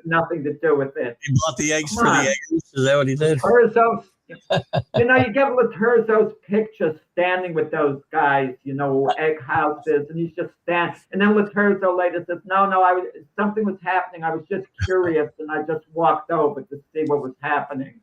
nothing to do with it. He bought the eggs for the eggs. Is that what he did? Laterzo, you get Laterzo's picture standing with those guys, egg houses, and he's just standing. And then Laterzo later says, no, something was happening. I was just curious, and I just walked over to see what was happening.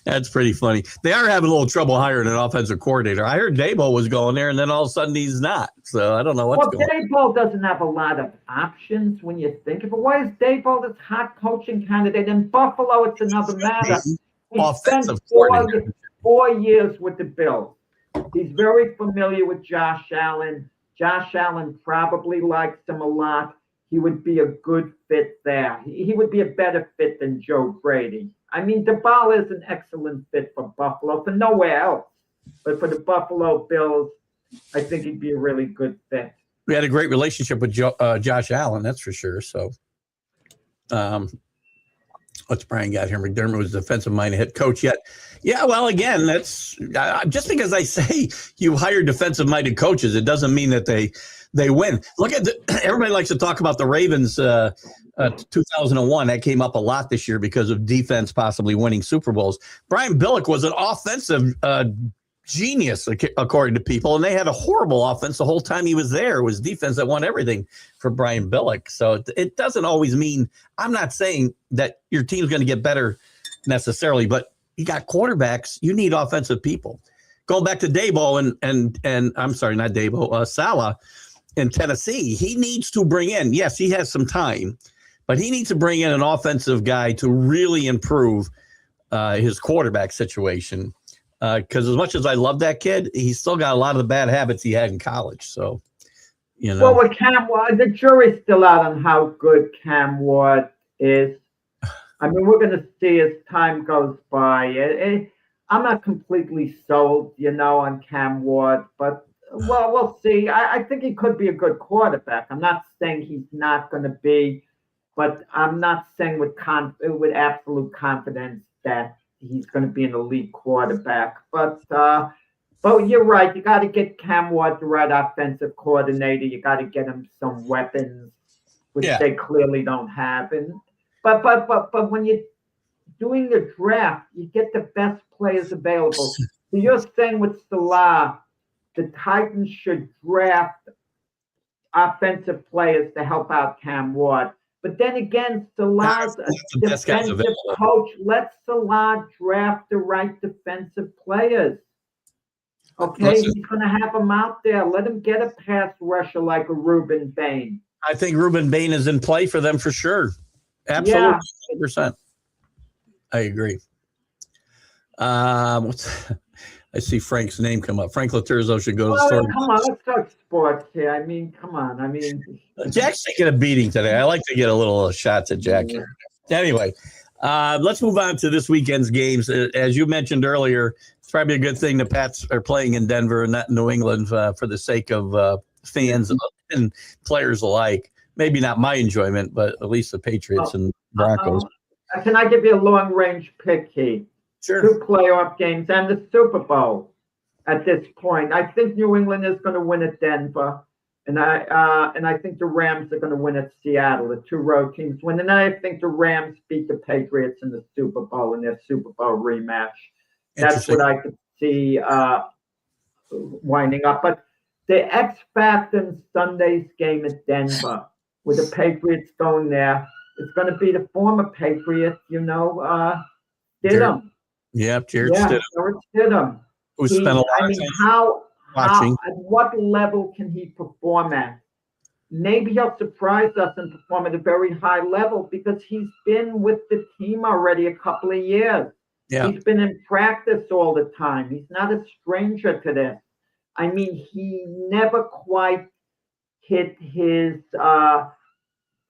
That's pretty funny. They are having a little trouble hiring an offensive coordinator. I heard Daboll was going there, and then all of a sudden he's not. So I don't know what's going on. Daboll doesn't have a lot of options when you think of it. Why is Daboll this hot coaching candidate? In Buffalo, it's another matter. He spent 4 years with the Bills. He's very familiar with Josh Allen. Josh Allen probably likes him a lot. He would be a good fit there. He would be a better fit than Joe Brady. I mean, Daboll is an excellent fit for Buffalo, for nowhere else. But for the Buffalo Bills, I think he'd be a really good fit. We had a great relationship with Josh Allen, that's for sure. So, what's Brian got here? McDermott was defensive-minded head coach yet. Yeah, well, again, that's just because I say you hire defensive-minded coaches, it doesn't mean that they win. Look at everybody likes to talk about the Ravens 2001. That came up a lot this year because of defense possibly winning Super Bowls. Brian Billick was an offensive genius, according to people, and they had a horrible offense the whole time he was there. It was defense that won everything for Brian Billick. So it doesn't always mean, I'm not saying that your team's going to get better necessarily, but you got quarterbacks, you need offensive people. Going back to Daboll and I'm sorry, not Daboll, Saleh in Tennessee, he needs to bring in, yes, he has some time, but he needs to bring in an offensive guy to really improve his quarterback situation. Because as much as I love that kid, he's still got a lot of the bad habits he had in college. So, Well, with Cam Ward, the jury's still out on how good Cam Ward is. I mean, we're going to see as time goes by. I'm not completely sold, on Cam Ward, but we'll see. I think he could be a good quarterback. I'm not saying he's not going to be, but I'm not saying with absolute confidence that he's going to be an elite quarterback. But you're right. You got to get Cam Ward the right offensive coordinator. You got to get him some weapons, which they clearly don't have. But when you're doing the draft, you get the best players available. So you're saying with Salah, the Titans should draft offensive players to help out Cam Ward. But then again, Salad's a defensive coach. Let Salad draft the right defensive players. Okay, he's going to have them out there. Let him get a pass rusher like a Ruben Bain. I think Ruben Bain is in play for them for sure. Absolutely, 100%. I agree. I see Frank's name come up. Frank Laterzo should go to the store. Come on, let's talk sports here. I mean, come on. I mean, Jack's taking a beating today. I like to get a little shots at Jack. Anyway, let's move on to this weekend's games. As you mentioned earlier, it's probably a good thing the Pats are playing in Denver and not in New England for the sake of fans and players alike. Maybe not my enjoyment, but at least the Patriots and Broncos. Can I give you a long-range pick, Keith? Sure. 2 playoff games and the Super Bowl at this point. I think New England is going to win at Denver, and I think the Rams are going to win at Seattle. The 2 road teams win, and I think the Rams beat the Patriots in the Super Bowl in their Super Bowl rematch. That's what I could see winding up. But the X factor in Sunday's game at Denver, with the Patriots going there, it's going to be the former Patriot, Stidham. Jared Stidham. Who spent a lot of time watching. At what level can he perform at? Maybe he'll surprise us and perform at a very high level because he's been with the team already a couple of years. Yeah. He's been in practice all the time. He's not a stranger to this. I mean, he never quite hit his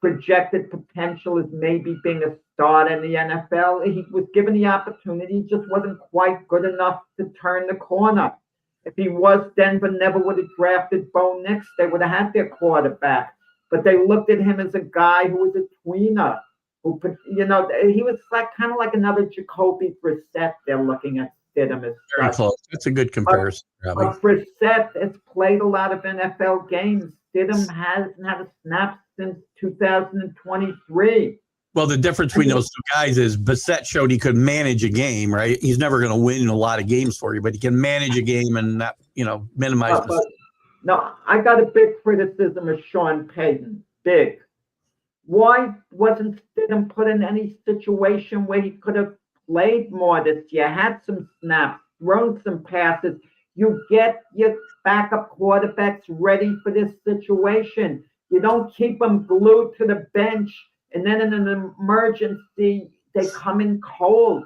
projected potential as maybe being a starter in the NFL. He was given the opportunity, just wasn't quite good enough to turn the corner. If he was, Denver never would have drafted Bo Nix. They would have had their quarterback. But they looked at him as a guy who was a tweener. He was kind of like another Jacoby Brissett. They're looking at Stidham as very close. That's a good comparison. But Brissett has played a lot of NFL games. Stidham hasn't had a snap since 2023. Well, the difference between those 2 guys is Brissett showed he could manage a game, right? He's never going to win a lot of games for you, but he can manage a game and not, minimize. No, I got a big criticism of Sean Payton. Big. Why wasn't Stidham put in any situation where he could have played more this year, had some snaps, thrown some passes? You get your backup quarterbacks ready for this situation. You don't keep them glued to the bench, and then in an emergency, they come in cold.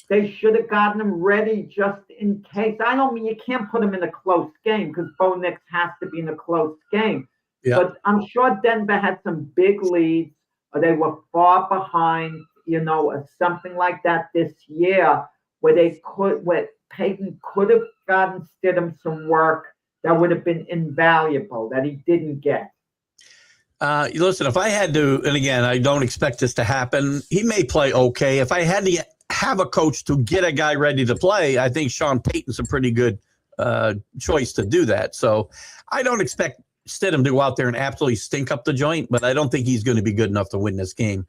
They should have gotten them ready just in case. I don't mean you can't put them in a close game because Bo Nix has to be in a close game. Yeah. But I'm sure Denver had some big leads, or they were far behind, or something like that this year, where Peyton could have gotten Stidham some work that would have been invaluable that he didn't get. Listen, if I had to, and again, I don't expect this to happen, he may play okay. If I had to have a coach to get a guy ready to play, I think Sean Payton's a pretty good choice to do that. So I don't expect Stidham to go out there and absolutely stink up the joint, but I don't think he's going to be good enough to win this game.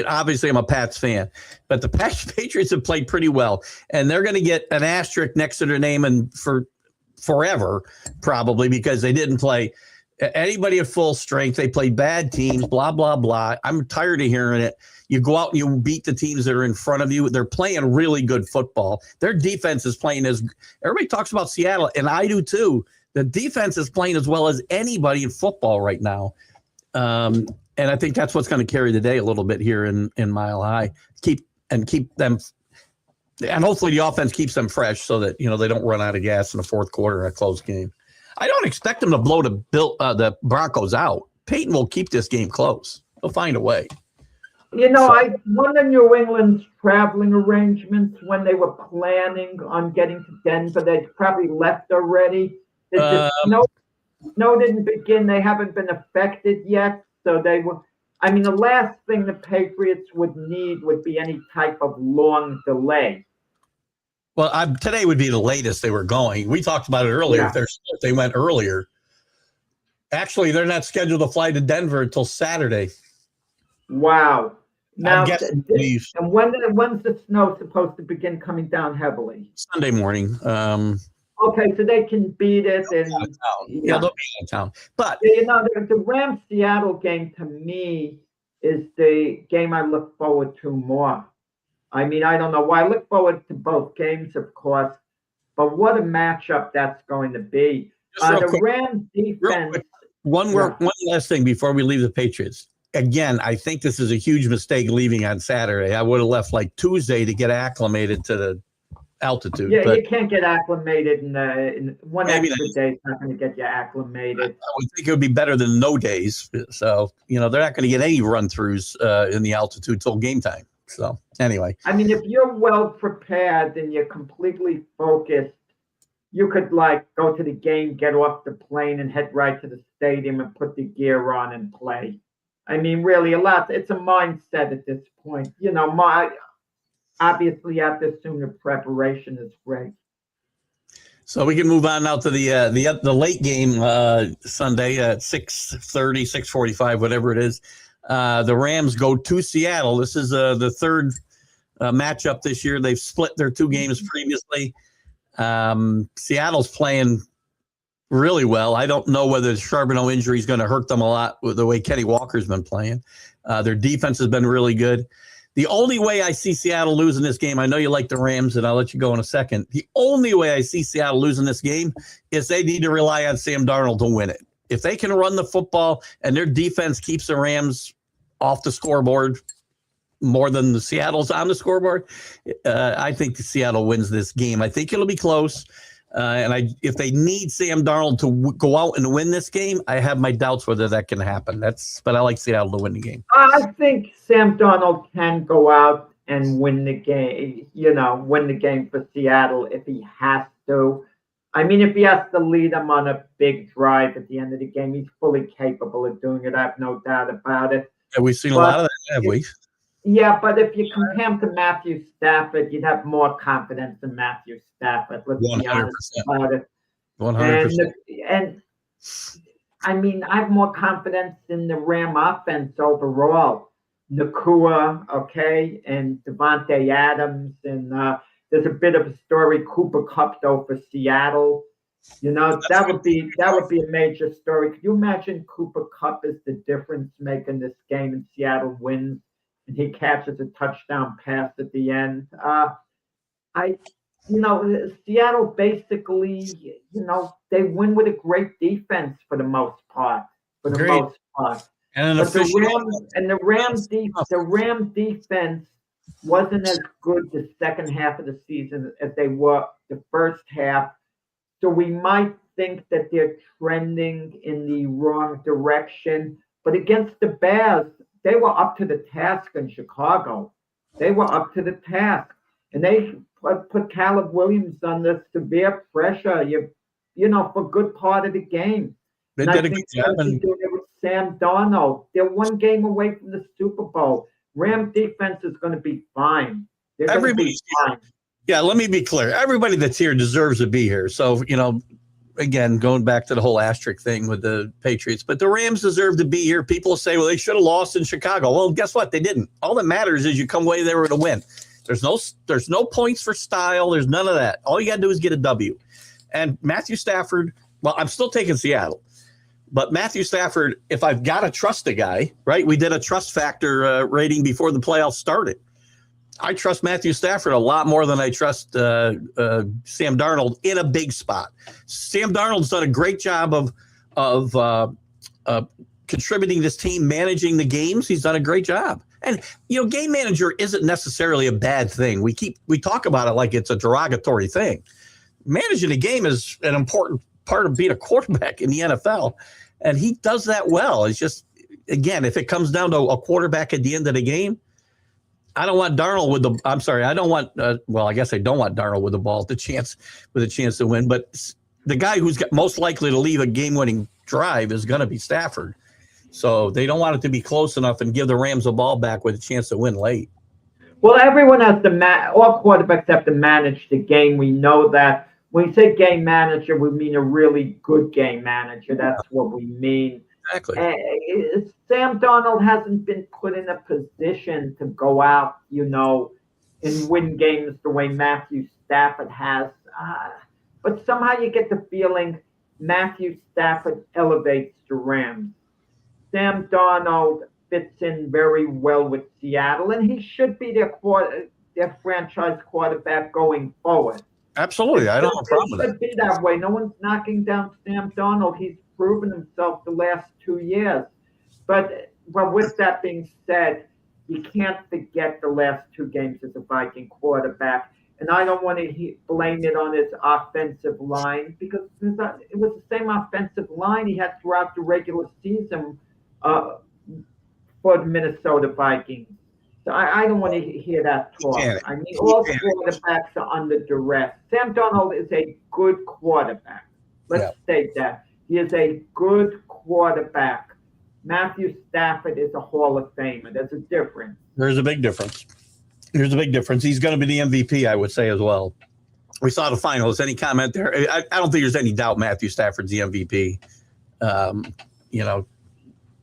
Obviously, I'm a Pats fan, but the Patriots have played pretty well, and they're going to get an asterisk next to their name and for forever, probably, because they didn't play anybody at full strength. They played bad teams, blah, blah, blah. I'm tired of hearing it. You go out and you beat the teams that are in front of you. They're playing really good football. Their defense is playing as everybody talks about Seattle, and I do too. The defense is playing as well as anybody in football right now. And I think that's what's going to carry the day a little bit here in Mile High. Keep them, and hopefully the offense keeps them fresh so that they don't run out of gas in the fourth quarter in a close game. I don't expect them to blow the Broncos out. Peyton will keep this game close. He'll find a way. I wonder New England's traveling arrangements when they were planning on getting to Denver. They probably left already. Snow didn't begin. They haven't been affected yet. So they would. I mean, the last thing the Patriots would need would be any type of long delay. Well, today would be the latest they were going. We talked about it earlier. Yeah. If they went earlier. Actually, they're not scheduled to fly to Denver until Saturday. Wow. Now, and when's the snow supposed to begin coming down heavily? Sunday morning. Okay, so they can beat it, and Yeah, they'll be out of town. But the Rams Seattle game to me is the game I look forward to more. I mean, I don't know why. I look forward to both games, of course, but what a matchup that's going to be. just real The quick, Rams defense. one last thing before we leave the Patriots. Again, I think this is a huge mistake leaving on Saturday. I would have left like Tuesday to get acclimated to the altitude. Yeah, but you can't get acclimated in one Maybe extra day. It's not going to get you acclimated. I would think it would be better than no days. So, they're not going to get any run-throughs in the altitude till game time. So, anyway. I mean, if you're well prepared and you're completely focused, you could go to the game, get off the plane, and head right to the stadium and put the gear on and play. I mean, really, it's a mindset at this point. Obviously, you have to assume the preparation is great. So we can move on now to the late game Sunday at 6:30, 6:45, whatever it is. The Rams go to Seattle. This is the third matchup this year. They've split their two games previously. Seattle's playing really well. I don't know whether the Charbonneau injury is going to hurt them a lot with the way Kenny Walker's been playing. Their defense has been really good. The only way I see Seattle losing this game, I know you like the Rams, and I'll let you go in a second. The only way I see Seattle losing this game is they need to rely on Sam Darnold to win it. If they can run the football and their defense keeps the Rams off the scoreboard more than the Seattle's on the scoreboard, I think Seattle wins this game. I think it'll be close. If they need Sam Darnold to go out and win this game, I have my doubts whether that can happen. But I like Seattle to win the game. I think Sam Darnold can go out and win the game. Win the game for Seattle if he has to. I mean, if he has to lead them on a big drive at the end of the game, he's fully capable of doing it. I have no doubt about it. Yeah, we've seen a lot of that, have we? Yeah, but if you compare him to Matthew Stafford, you'd have more confidence in Matthew Stafford. Let's 100%. Be honest about it. 100%. And I mean, I have more confidence in the Ram offense overall. Nakua, okay, and Devontae Adams, and there's a bit of a story. Cooper Kupp though for Seattle. That would be a major story. Could you imagine Cooper Kupp is the difference maker in this game and Seattle wins? And he catches a touchdown pass at the end. Seattle basically, they win with a great defense for the most part. And the Ram defense wasn't as good the second half of the season as they were the first half. So we might think that they're trending in the wrong direction. But against the Bears, they were up to the task in Chicago. They were up to the task. And they put Caleb Williams under severe pressure, for a good part of the game. They did a good job. Doing it with Sam Darnold. They're one game away from the Super Bowl. Ram defense is going to be fine. Everybody's fine. Yeah, let me be clear. Everybody that's here deserves to be here. So, again, going back to the whole asterisk thing with the Patriots, but the Rams deserve to be here. People say, well, they should have lost in Chicago. Well, guess what? They didn't. All that matters is you come away there with a win. There's no points for style. There's none of that. All you got to do is get a W. And Matthew Stafford, well, I'm still taking Seattle. But Matthew Stafford, if I've got to trust a guy, right? We did a trust factor rating before the playoffs started. I trust Matthew Stafford a lot more than I trust Sam Darnold in a big spot. Sam Darnold's done a great job of contributing this team, managing the games. He's done a great job. And, game manager isn't necessarily a bad thing. We talk about it like it's a derogatory thing. Managing a game is an important part of being a quarterback in the NFL. And he does that well. It's just, again, if it comes down to a quarterback at the end of the game, I don't want Darnold with the. I'm sorry, I don't want. I guess I don't want Darnold with the ball, with a chance to win. But the guy who's most likely to leave a game-winning drive is going to be Stafford. So they don't want it to be close enough and give the Rams the ball back with a chance to win late. Well, everyone has to. All quarterbacks have to manage the game. We know that. When we say game manager, we mean a really good game manager. That's what we mean. Exactly. Sam Darnold hasn't been put in a position to go out, and win games the way Matthew Stafford has. but somehow you get the feeling Matthew Stafford elevates the Rams. Sam Darnold fits in very well with Seattle, and he should be their franchise quarterback going forward. Absolutely. I don't have a problem with It that. should be that way. No one's knocking down Sam Darnold. He's proven himself the last 2 years. But with that being said, you can't forget the last 2 games as a Viking quarterback. And I don't want to blame it on his offensive line, because it was the same offensive line he had throughout the regular season for the Minnesota Vikings. So I don't want to hear that talk. I mean, all quarterbacks are under duress. Sam Darnold is a good quarterback. Let's state that. He is a good quarterback. Matthew Stafford is a Hall of Famer. There's a difference. There's a big difference. He's going to be the MVP, I would say, as well. We saw the finals. Any comment there? I don't think there's any doubt Matthew Stafford's the MVP.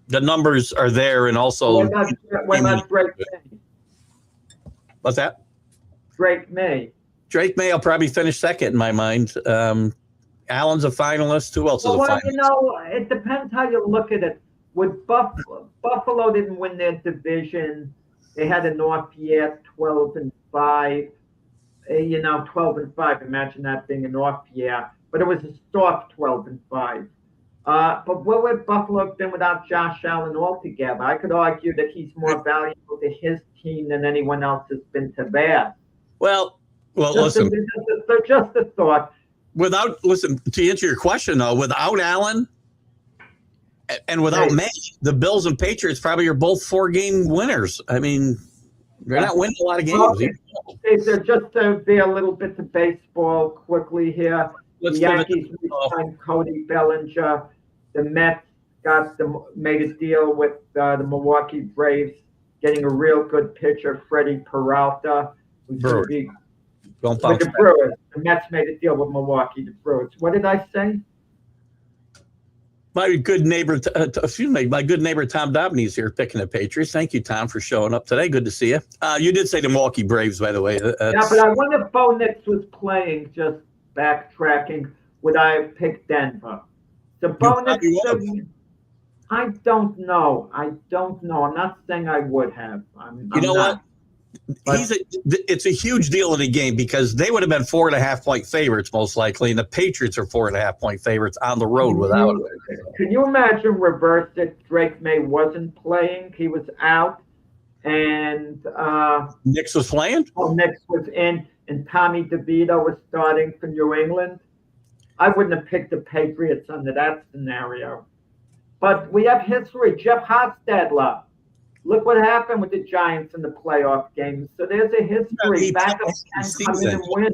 The numbers are there, and also what about Drake May? What's that? Drake May will probably finish second in my mind. Allen's a finalist. Who else is a finalist? It depends how you look at it. With Buffalo didn't win their division. They had an off year, 12-5. 12-5. Imagine that being an off year. But it was a soft 12-5. But what would Buffalo have been without Josh Allen altogether? I could argue that he's more valuable to his team than anyone else has been to theirs. Well, listen. Just a thought. To answer your question, though, without Allen and without May, the Bills and Patriots probably are both 4-game winners. I mean, they're not winning a lot of games. Just to be a little bit to baseball quickly here. The Yankees signed Cody Bellinger. The Mets made a deal with the Milwaukee Braves, getting a real good pitcher, Freddie Peralta. With the Brewers. The Mets made a deal with Milwaukee, the Brewers. What did I say? My good neighbor Tom Dobney is here picking the Patriots. Thank you, Tom, for showing up today. Good to see you. You did say the Milwaukee Braves, by the way. But I wonder if Bo Nix was playing, just backtracking, would I have picked Denver? So Bo Nix, I don't know. I'm not saying I would have. What? It's a huge deal in the game, because they would have been 4.5-point favorites most likely, and the Patriots are 4.5-point favorites on the road without it. Can you imagine reverse if Drake May wasn't playing? He was out, and Nix was playing? Nix was in, and Tommy DeVito was starting for New England. I wouldn't have picked the Patriots under that scenario. But we have history. Jeff Hostetler. Look what happened with the Giants in the playoff games. So there's a history. Come in and win.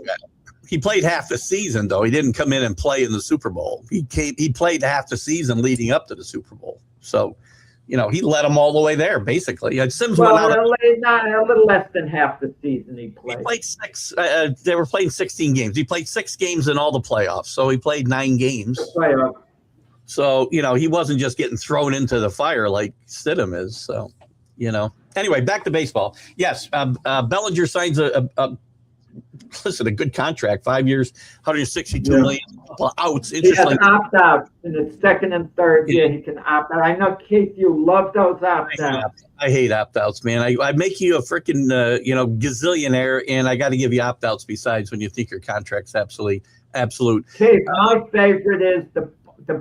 He played half the season, though. He didn't come in and play in the Super Bowl. He played half the season leading up to the Super Bowl. So, he led them all the way there, basically. Sims went out. A little less than half the season he played. He played 6. They were playing 16 games. He played 6 games in all the playoffs. So he played 9 games. So, he wasn't just getting thrown into the fire like Stidham is. So. Anyway, back to baseball. Yes, Bellinger signs a good contract, 5 years, $162 million, outs. He has opt out in the second and third year. He can opt out. I know, Keith, you love those opt outs. I hate opt outs, man. I make you a freaking gazillionaire, and I got to give you opt outs besides when you think your contract's absolute. Keith, my favorite is the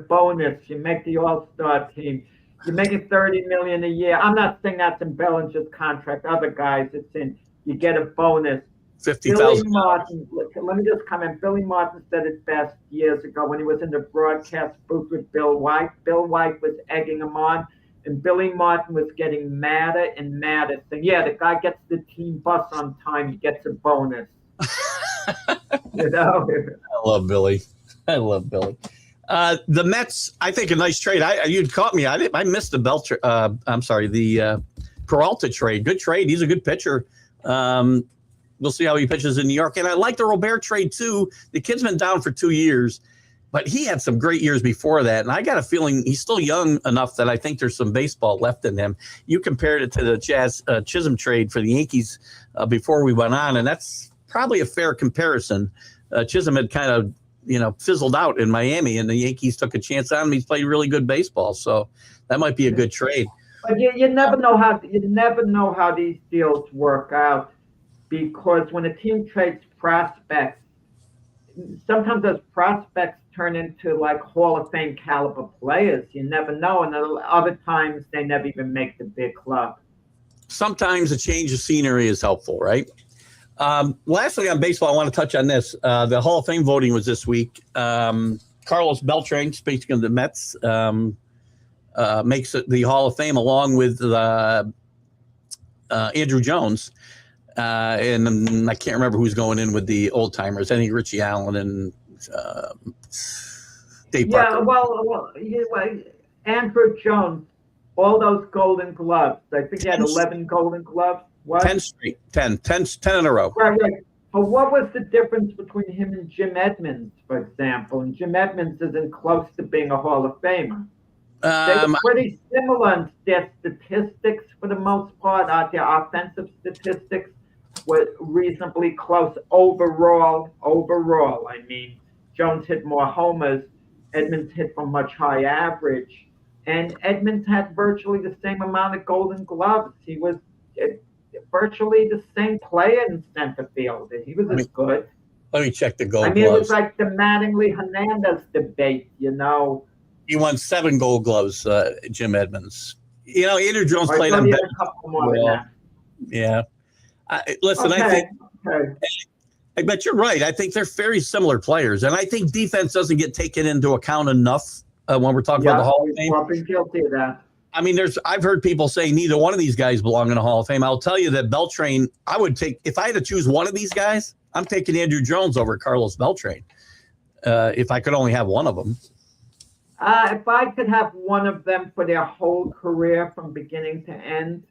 bonus. You make the All-Star team. You're making $30 million a year. I'm not saying that's in Bellinger's contract. Other guys, it's in. You get a bonus. $50,000. Let me just comment. Billy Martin said it best years ago when he was in the broadcast booth with Bill White. Bill White was egging him on, and Billy Martin was getting madder and madder. So the guy gets the team bus on time. He gets a bonus. I love Billy. The Mets, I think, a nice trade. You'd caught me. I missed the the Peralta trade. Good trade. He's a good pitcher. We'll see how he pitches in New York. And I like the Robert trade too. The kid's been down for 2 years, but he had some great years before that. And I got a feeling he's still young enough that I think there's some baseball left in him. You compared it to the Jazz Chisholm trade for the Yankees before we went on, and that's probably a fair comparison. Chisholm had kind of fizzled out in Miami, and the Yankees took a chance on him. He's played really good baseball, so that might be a good trade. But you never know how these deals work out, because when a team trades prospects, sometimes those prospects turn into like Hall of Fame caliber players. You never know, and other times they never even make the big club. Sometimes a change of scenery is helpful, right? Lastly, on baseball, I want to touch on this. The Hall of Fame voting was this week. Carlos Beltran, speaking of the Mets, makes it the Hall of Fame along with Andrew Jones. And I can't remember who's going in with the old timers. I think Richie Allen and Dave Parker. Andrew Jones, all those Golden Gloves. I think he had 11 Golden Gloves. What? 10 straight. 10 in a row. Right. But what was the difference between him and Jim Edmonds, for example? And Jim Edmonds isn't close to being a Hall of Famer. They were pretty similar in their statistics for the most part. Their offensive statistics were reasonably close overall. I mean, Jones hit more homers. Edmonds hit from much high average. And Edmonds had virtually the same amount of Golden Gloves. He was virtually the same player in center field. He was as good. Let me check the Gold Gloves. It was like the Mattingly Hernandez debate, He won 7 Gold Gloves, Jim Edmonds. Andrew Jones played on better. Yeah. Listen, okay. I bet you're right. I think they're very similar players. And I think defense doesn't get taken into account enough when we're talking about the Hall of Fame. I've been guilty of that. I mean, I've heard people say neither one of these guys belong in the Hall of Fame. I'll tell you that Beltran, I would take, if I had to choose one of these guys, I'm taking Andrew Jones over Carlos Beltran. If I could only have one of them. If I could have one of them for their whole career from beginning to end,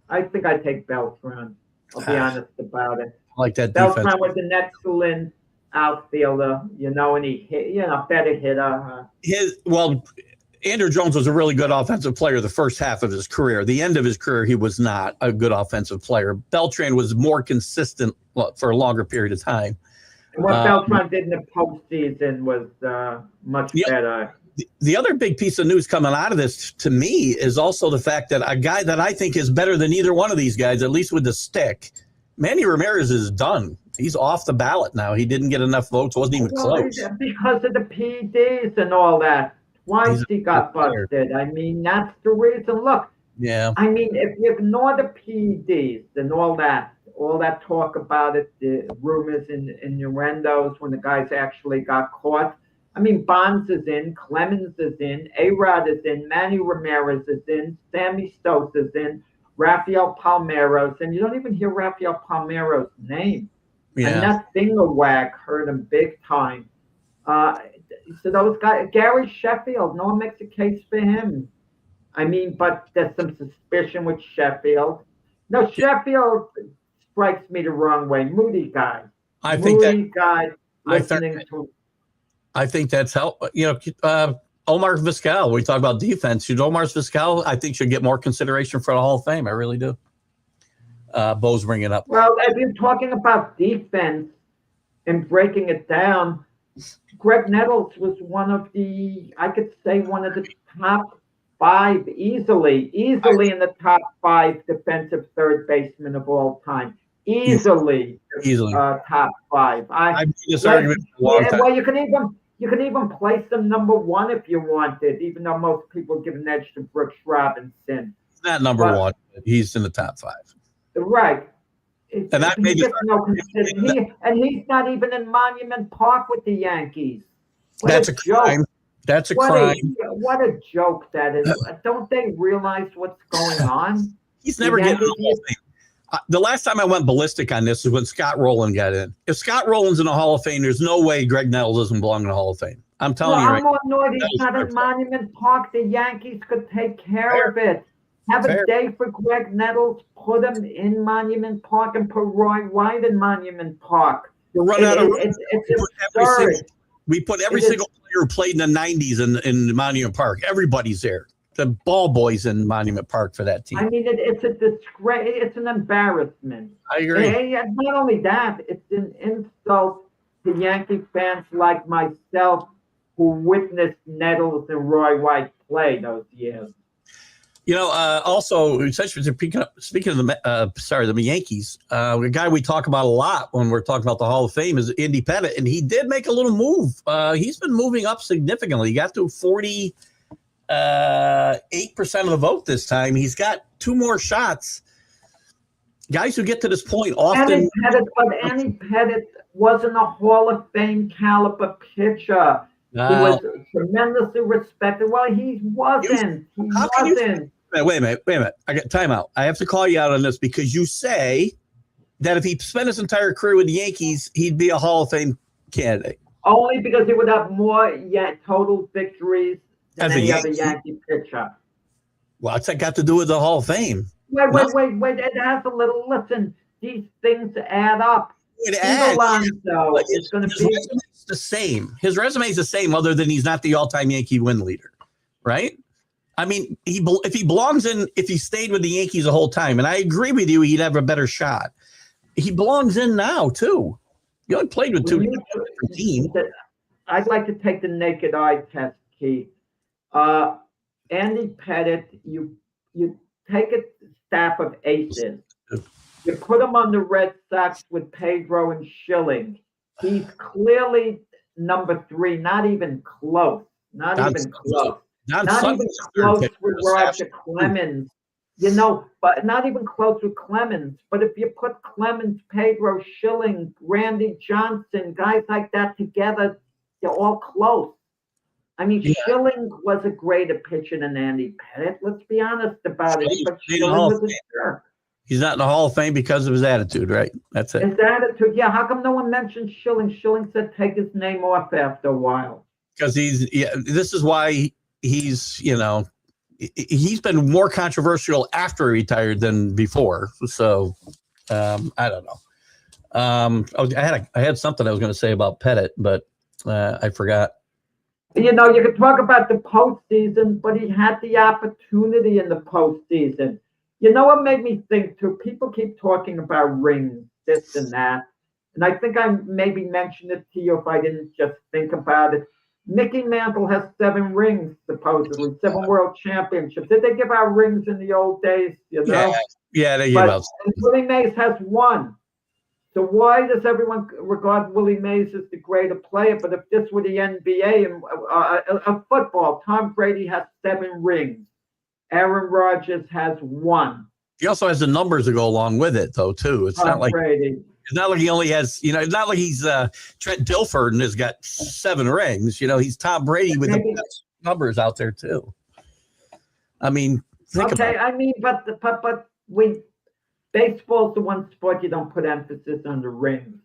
I think I'd take Beltran. I'll be honest about it. I like that Beltran defense. was an excellent outfielder, and he hit, better hitter. Andrew Jones was a really good offensive player the first half of his career. The end of his career, he was not a good offensive player. Beltran was more consistent for a longer period of time. And what Beltran did in the postseason was much better. The other big piece of news coming out of this, to me, is also the fact that a guy that I think is better than either one of these guys, at least with the stick, Manny Ramirez is done. He's off the ballot now. He didn't get enough votes. Wasn't even close. Because of the PEDs and all that. Twice he got busted. I mean, that's the reason. Look, I mean, if you ignore the PEDs and all that talk about it, the rumors and innuendos when the guys actually got caught. I mean, Bonds is in, Clemens is in, A-Rod is in, Manny Ramirez is in, Sammy Stokes is in, Rafael Palmeiros, and you don't even hear Rafael Palmeiros' name. Yeah. And that Fingerwag hurt him big time. So those guys, Gary Sheffield, no one makes a case for him. I mean, but there's some suspicion with Sheffield. No, Sheffield strikes me the wrong way. Moody guy. I think that's how, Omar Vizquel, we talk about defense. Omar Vizquel, I think, should get more consideration for the Hall of Fame. I really do. Bo's bringing it up. Well, if you're talking about defense and breaking it down, Greg Nettles was one of the top 5 easily in the top 5 defensive third basemen of all time. Easily. Top 5. I've made this argument for a long time. Well, you can even place them number 1 if you wanted, even though most people give an edge to Brooks Robinson. He's not number 1. He's in the top 5. Right. And that made he's not even in Monument Park with the Yankees. That's a crime. That's a crime. What a joke that is. Don't they realize what's going on? He's never getting the Hall of Fame. The last time I went ballistic on this is when Scott Rowland got in. If Scott Rowland's in the Hall of Fame, there's no way Greg Nettles doesn't belong in the Hall of Fame. I'm telling you right now. I'm he's not in Monument Park. The Yankees could take care of it. Have a day for Greg Nettles, put him in Monument Park, and put Roy White in Monument Park. We'll run out of room. We put every single player who played in the 90s in Monument Park. Everybody's there. The ball boys in Monument Park for that team. I mean, it's a disgrace. It's an embarrassment. I agree. And not only that, it's an insult to Yankee fans like myself who witnessed Nettles and Roy White play those years. Also, speaking of the Yankees, a guy we talk about a lot when we're talking about the Hall of Fame is Andy Pettitte, and he did make a little move. He's been moving up significantly. He got to 48% of the vote this time. He's got 2 more shots. Guys who get to this point often. Andy Pettitte wasn't a Hall of Fame caliber pitcher. He was tremendously respected. Well, he wasn't. Wait a minute. I got timeout. I have to call you out on this because you say that if he spent his entire career with the Yankees, he'd be a Hall of Fame candidate. Only because he would have more total victories than any other Yankee pitcher. Well, what's that got to do with the Hall of Fame? Wait. It has a little. Listen, these things add up. It's going to be the same. His resume is the same, other than he's not the all-time Yankee win leader, right? I mean, if he stayed with the Yankees the whole time, and I agree with you, he'd have a better shot. He belongs in now too. He only played with 2 different teams. I'd like to take the naked eye test, Keith. Andy Pettitte, you take a staff of aces. You put him on the Red Sox with Pedro and Schilling. He's clearly number 3, not even close. Not even close with Roger Clemens. But not even close with Clemens. But if you put Clemens, Pedro, Schilling, Randy Johnson, guys like that together, they're all close. I mean, Schilling was a greater pitcher than Andy Pettitte. Let's be honest about it. But Schilling was a jerk. He's not in the Hall of Fame because of his attitude, right? That's it. His attitude, yeah. How come no one mentioned Schilling? Schilling said take his name off after a while. Because this is why he's been more controversial after he retired than before. So I don't know. I had something I was going to say about Pettitte, but I forgot. You could talk about the postseason, but he had the opportunity in the postseason. You know what made me think, too? People keep talking about rings, this and that. And I think I maybe mentioned it to you if I didn't just think about it. Mickey Mantle has 7 rings, supposedly, 7 world championships. Did they give out rings in the old days? Yeah, they give out. And Willie Mays has 1. So why does everyone regard Willie Mays as the greater player? But if this were the NBA and football, Tom Brady has 7 rings. Aaron Rodgers has 1. He also has the numbers to go along with it, though, too. It's not like Brady. It's not like he only has, it's not like he's Trent Dilfer and has got 7 rings. He's Tom Brady with the best numbers out there, too. I mean, think about it. I mean, but baseball's the one sport you don't put emphasis on the rings.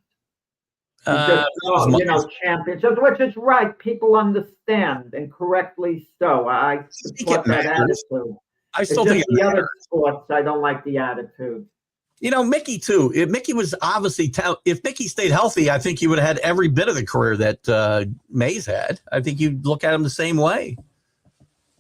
Championships, which is right. People understand, and correctly so. I support that attitude. I still think the other sports, I don't like the attitude. Mickey too. If Mickey was obviously, if Mickey stayed healthy, I think he would have had every bit of the career that Mays had. I think you'd look at him the same way.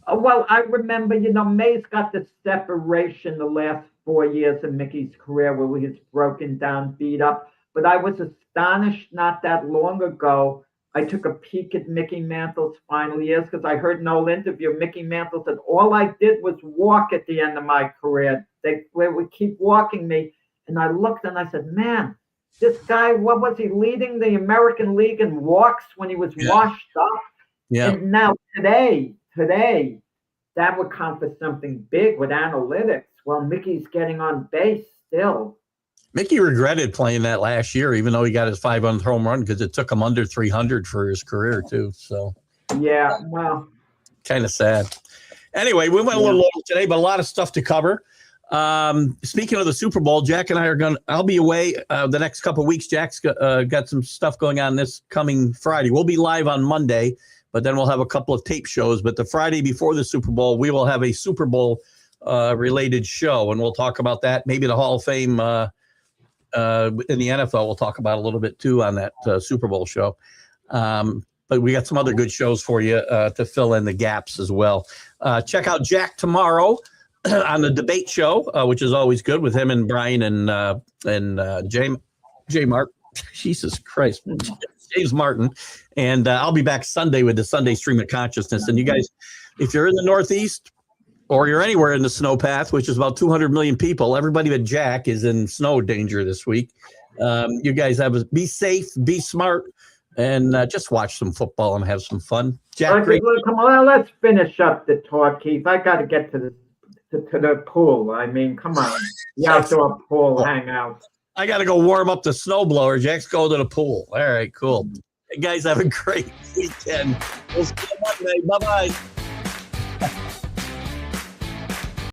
Well, I remember, Mays got the separation the last 4 years of Mickey's career where he was broken down, beat up. But I was astonished not that long ago. I took a peek at Mickey Mantle's final years because I heard an old interview. Mickey Mantle said, all I did was walk at the end of my career. They would keep walking me. And I looked and I said, man, this guy, what was he, leading the American League in walks when he was washed up? Yeah. And now today, that would count for something big with analytics. Well, Mickey's getting on base still. Mickey regretted playing that last year, even though he got his 500th home run, because it took him under 300 for his career, too. So, yeah, well, kind of sad. Anyway, we went a little over today, but a lot of stuff to cover. Speaking of the Super Bowl, Jack and I I'll be away the next couple of weeks. Jack's got some stuff going on this coming Friday. We'll be live on Monday, but then we'll have a couple of tape shows. But the Friday before the Super Bowl, we will have a Super Bowl related show, and we'll talk about that. Maybe the Hall of Fame in the NFL we'll talk about a little bit too on that Super Bowl show. But we got some other good shows for you to fill in the gaps as well. Check out Jack tomorrow on the debate show, which is always good with him and Brian and J Mark. Jesus Christ. James Martin. And I'll be back Sunday with the Sunday Stream of Consciousness. And you guys, if you're in the Northeast or you're anywhere in the snow path, which is about 200 million people, everybody but Jack is in snow danger this week. You guys be safe, be smart, and just watch some football and have some fun. Jack, great. Come on, let's finish up the talk, Keith. I got to get to the pool. I mean, come on, the outdoor pool hangout. I got to go warm up the snowblower. Jack's going to the pool. All right, cool. Hey, guys, have a great weekend. We'll see you Monday. Bye-bye.